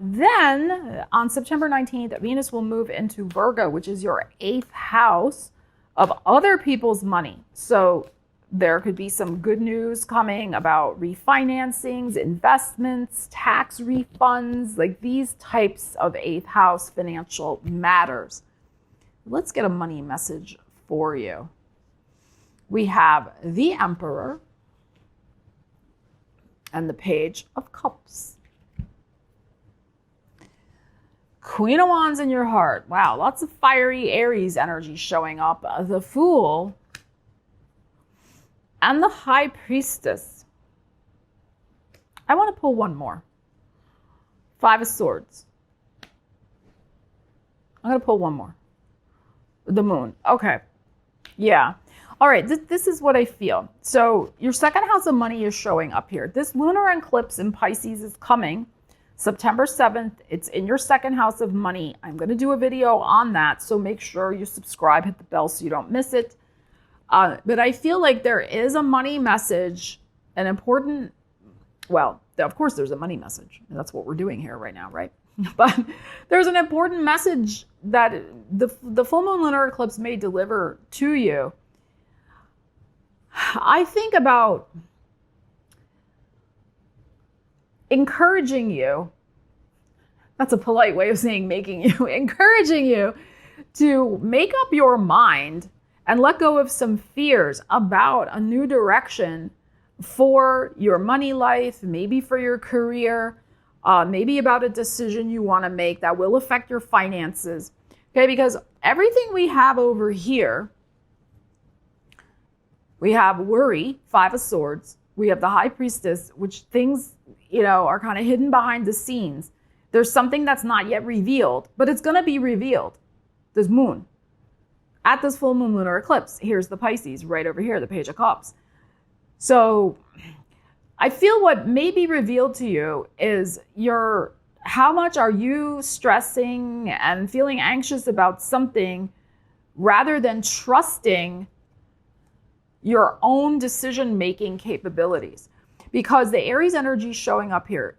Then on September 19th, Venus will move into Virgo, which is your 8th house of other people's money. So there could be some good news coming about refinancings, investments, tax refunds, like these types of 8th house financial matters. Let's get a money message for you. We have the Emperor and the Page of Cups. Queen of Wands in your heart. Wow, lots of fiery Aries energy showing up. The Fool and the High Priestess. I want to pull one more. 5 of Swords. I'm going to pull one more. The Moon. Okay. Yeah. All right. This is what I feel. So your 2nd house of money is showing up here. This lunar eclipse in Pisces is coming September 7th. It's in your 2nd house of money. I'm going to do a video on that. So make sure you subscribe, hit the bell so you don't miss it. But I feel like there is a money message, an important, well, of course there's a money message. And that's what we're doing here right now, right? But there's an important message that the full moon lunar eclipse may deliver to you. I think about encouraging you. That's a polite way of saying making you, encouraging you to make up your mind and let go of some fears about a new direction for your money life, maybe for your career, maybe about a decision you want to make that will affect your finances. Okay, because everything we have over here, we have worry, 5 of Swords. We have the High Priestess, which things, are kind of hidden behind the scenes. There's something that's not yet revealed, but it's going to be revealed. This Moon. At this full moon lunar eclipse, here's the Pisces right over here, the Page of Cups. So I feel what may be revealed to you is how much are you stressing and feeling anxious about something rather than trusting your own decision-making capabilities. Because the Aries energy showing up here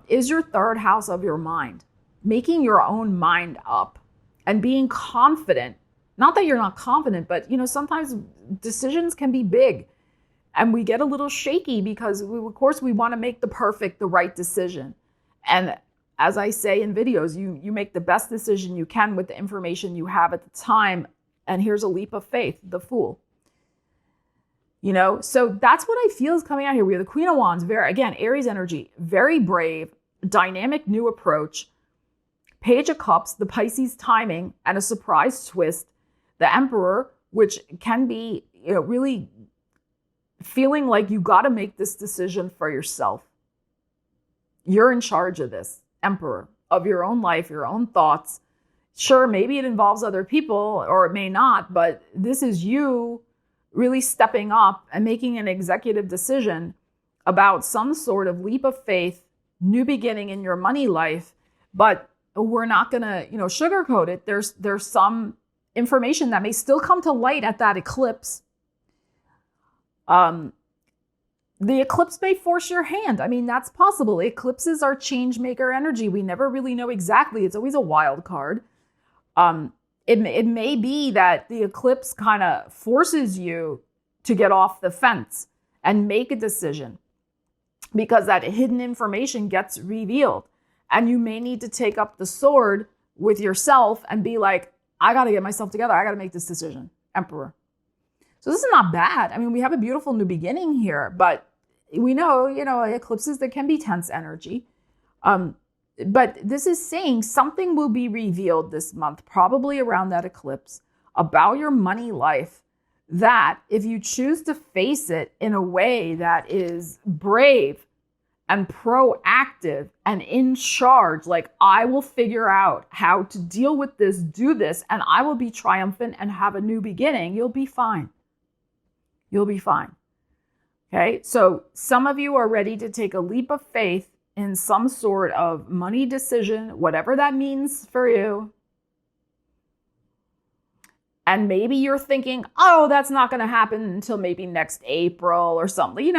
is your 3rd house of your mind, making your own mind up and being confident. Not that you're not confident, but sometimes decisions can be big and we get a little shaky because of course we want to make the right decision. And as I say in videos, you make the best decision you can with the information you have at the time. And here's a leap of faith, the Fool. So that's what I feel is coming out here. We have the Queen of Wands, again, Aries energy, very brave, dynamic new approach, Page of Cups, the Pisces timing, and a surprise twist, the Emperor, which can be really feeling like you got to make this decision for yourself. You're in charge of this, Emperor, of your own life, your own thoughts. Sure, maybe it involves other people or it may not, but this is you really stepping up and making an executive decision about some sort of leap of faith, new beginning in your money life. But we're not going to, sugarcoat it. There's some information that may still come to light at that eclipse. The eclipse may force your hand. I mean, that's possible. Eclipses are change maker energy. We never really know exactly. It's always a wild card. It may be that the eclipse kind of forces you to get off the fence and make a decision because that hidden information gets revealed. And you may need to take up the sword with yourself and be like, I got to get myself together. I got to make this decision, Emperor. So this is not bad. I mean, we have a beautiful new beginning here, but we know, eclipses, there can be tense energy. But this is saying something will be revealed this month, probably around that eclipse, about your money life, that if you choose to face it in a way that is brave and proactive and in charge, like I will figure out how to deal with this, do this, and I will be triumphant and have a new beginning, you'll be fine. You'll be fine. Okay, so some of you are ready to take a leap of faith in some sort of money decision, whatever that means for you. And maybe you're thinking, oh, that's not going to happen until maybe next April or something.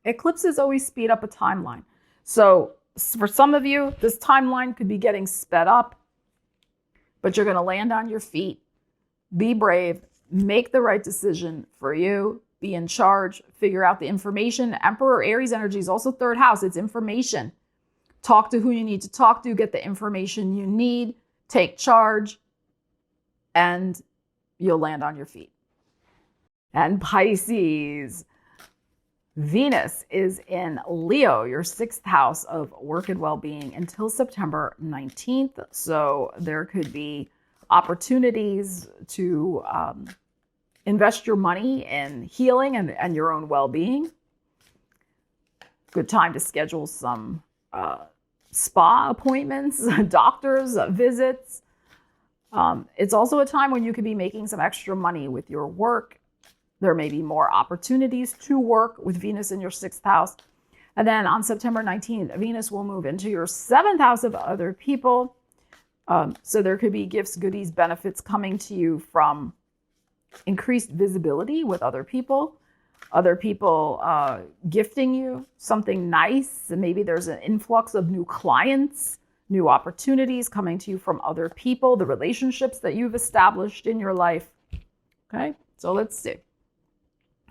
Eclipses always speed up a timeline. So for some of you, this timeline could be getting sped up, but you're going to land on your feet, be brave, make the right decision for you, be in charge, figure out the information. Emperor Aries energy is also third house. It's information. Talk to who you need to talk to, get the information you need, take charge, and you'll land on your feet. And Pisces, Venus is in Leo, your 6th house of work and well-being, until September 19th. So there could be opportunities to invest your money in healing and your own well-being. Good time to schedule some spa appointments, doctor's visits. It's also a time when you could be making some extra money with your work. There may be more opportunities to work with Venus in your 6th house. And then on September 19th, Venus will move into your 7th house of other people. So there could be gifts, goodies, benefits coming to you from increased visibility with other people gifting you something nice. And maybe there's an influx of new clients, new opportunities coming to you from other people, the relationships that you've established in your life. Okay, so let's see.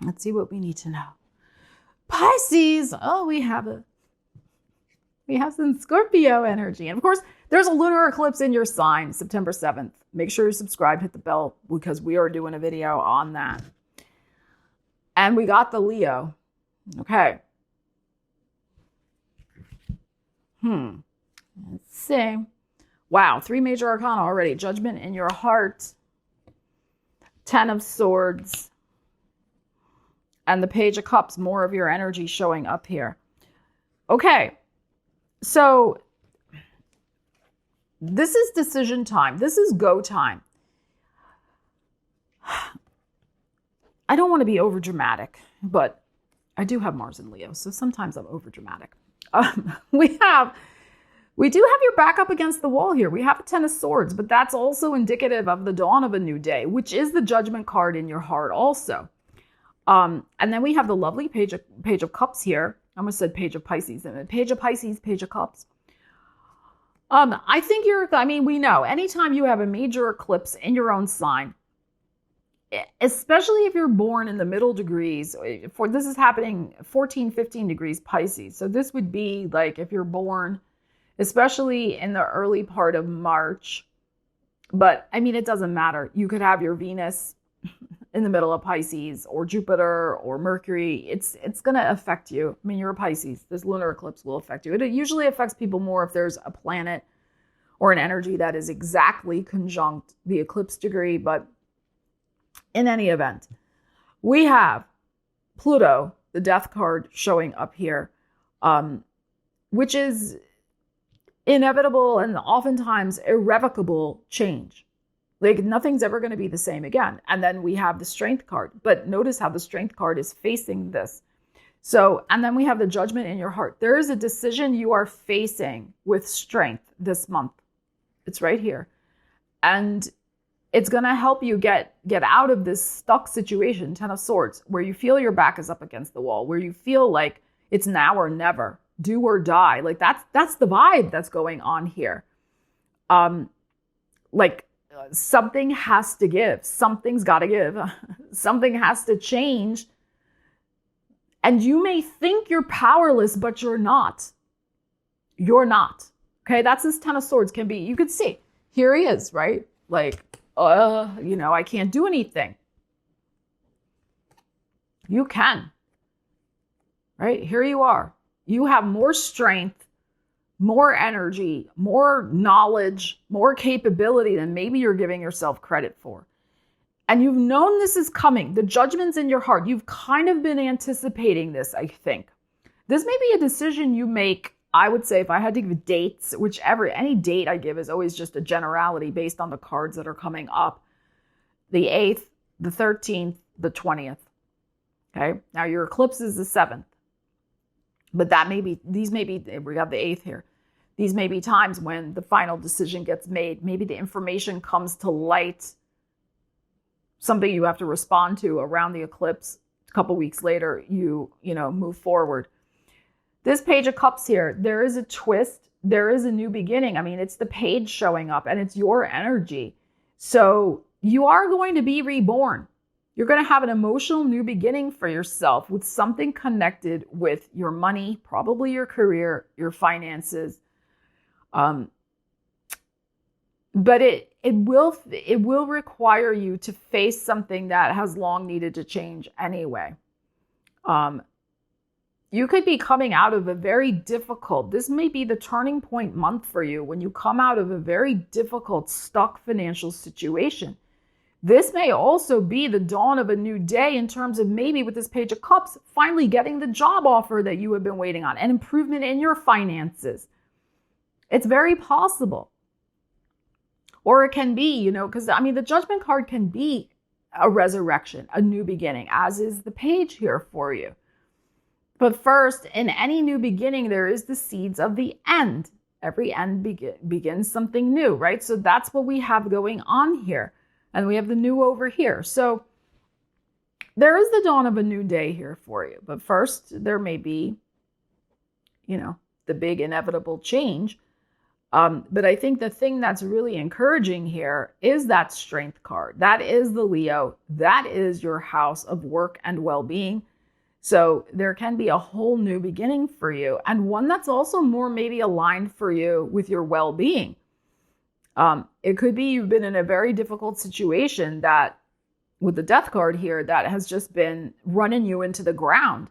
Let's see what we need to know. Pisces, we have some Scorpio energy. And of course, there's a lunar eclipse in your sign, September 7th. Make sure you subscribe, hit the bell, because we are doing a video on that. And we got the Leo. Okay. Let's see. Wow, 3 major arcana already. Judgment in your heart. 10 of Swords. And the Page of Cups, more of your energy showing up here. Okay. So this is decision time. This is go time. I don't want to be over dramatic, but I do have Mars in Leo, so sometimes I'm over dramatic. We do have your back up against the wall here. We have a 10 of Swords, but that's also indicative of the dawn of a new day, which is the Judgment card in your heart also. And then we have the lovely Page of Cups here. I almost said Page of Pisces. And Page of Pisces, Page of Cups. I think we know anytime you have a major eclipse in your own sign, especially if you're born in the middle degrees, this is happening 14, 15 degrees Pisces. So this would be like if you're born, especially in the early part of March. But it doesn't matter. You could have your Venus in the middle of Pisces or Jupiter or Mercury. It's going to affect you. You're a Pisces. This lunar eclipse will affect you. It usually affects people more if there's a planet or an energy that is exactly conjunct the eclipse degree. But in any event, we have Pluto the death card showing up here, which is inevitable and oftentimes irrevocable change. Like nothing's ever going to be the same again. And then we have the strength card, but notice how the strength card is facing this. So, and then we have the judgment in your heart. There is a decision you are facing with strength this month. It's right here. And it's going to help you get out of this stuck situation, Ten of Swords, where you feel your back is up against the wall, where you feel like it's now or never, do or die. Like that's the vibe that's going on here. Something has to give. Something's got to give. Something has to change. And you may think you're powerless, but you're not. You're not. Okay, that's this Ten of Swords can be. You could see, here he is, right? Like, I can't do anything. You can. Right? Here you are. You have more strength, more energy, more knowledge, more capability than maybe you're giving yourself credit for. And you've known this is coming. The judgment's in your heart. You've kind of been anticipating this, I think. This may be a decision you make, I would say, if I had to give dates, any date I give is always just a generality based on the cards that are coming up. The 8th, the 13th, the 20th. Okay. Now your eclipse is the 7th. But we have the 8th here. These may be times when the final decision gets made. Maybe the information comes to light, something you have to respond to around the eclipse. A couple weeks later, you move forward. This Page of Cups here, there is a twist. There is a new beginning. I mean, it's the page showing up and it's your energy. So you are going to be reborn. You're going to have an emotional new beginning for yourself with something connected with your money, probably your career, your finances. But it will require you to face something that has long needed to change anyway. You could be coming out of a very difficult, this may be the turning point month for you when you come out of a very difficult, stuck financial situation. This may also be the dawn of a new day in terms of maybe with this Page of Cups, finally getting the job offer that you have been waiting on, an improvement in your finances. It's very possible. Or it can be, because the Judgment card can be a resurrection, a new beginning, as is the page here for you. But first, in any new beginning, there is the seeds of the end. Every end begins something new, right? So that's what we have going on here. And we have the new over here. So there is the dawn of a new day here for you. But first, there may be, the big inevitable change. But I think the thing that's really encouraging here is that strength card. That is the Leo. That is your house of work and well-being. So there can be a whole new beginning for you, and one that's also more maybe aligned for you with your well-being. It could be you've been in a very difficult situation that, with the Death card here, that has just been running you into the ground.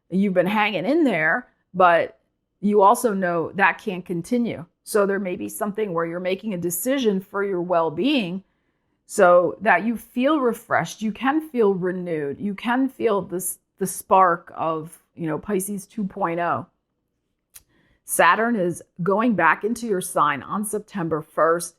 You've been hanging in there, but you also know that can't continue. So there may be something where you're making a decision for your well-being so that you feel refreshed, you can feel renewed, you can feel the spark of, Pisces 2.0. Saturn is going back into your sign on September 1st.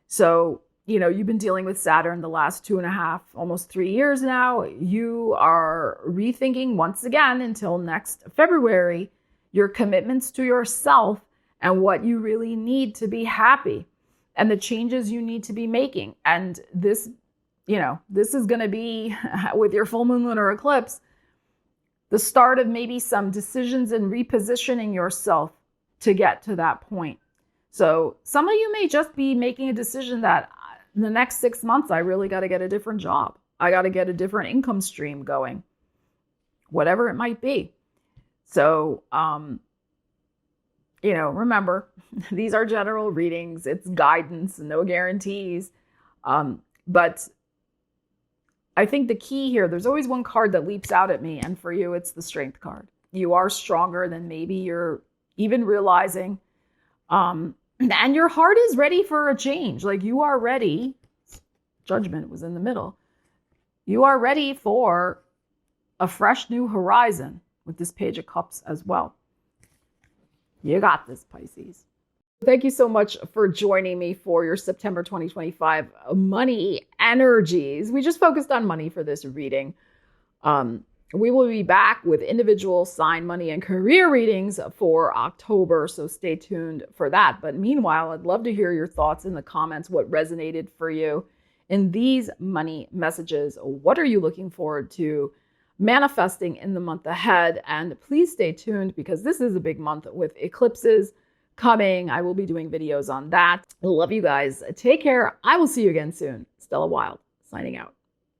So, you've been dealing with Saturn the last 2.5, almost 3 years now. You are rethinking once again until next February, your commitments to yourself and what you really need to be happy and the changes you need to be making. And this is going to be with your full moon, lunar eclipse, the start of maybe some decisions and repositioning yourself to get to that point. So some of you may just be making a decision that in the next 6 months, I really got to get a different job. I got to get a different income stream going, whatever it might be. So, remember, these are general readings. It's guidance, no guarantees. But I think the key here, there's always one card that leaps out at me. And for you, it's the Strength card. You are stronger than maybe you're even realizing. And your heart is ready for a change. Like you are ready. Judgment was in the middle. You are ready for a fresh new horizon. with this Page of Cups as well. You got this, Pisces. Thank you so much for joining me for your September 2025 money energies. We just focused on money for this reading. We will be back with individual sign, money, and career readings for October, so stay tuned for that. But meanwhile, I'd love to hear your thoughts in the comments. What resonated for you in these money messages? What are you looking forward to manifesting in the month ahead? And please stay tuned because this is a big month with eclipses coming. I will be doing videos on that. I love you guys. Take care. I will see you again soon. Stella Wilde, signing out.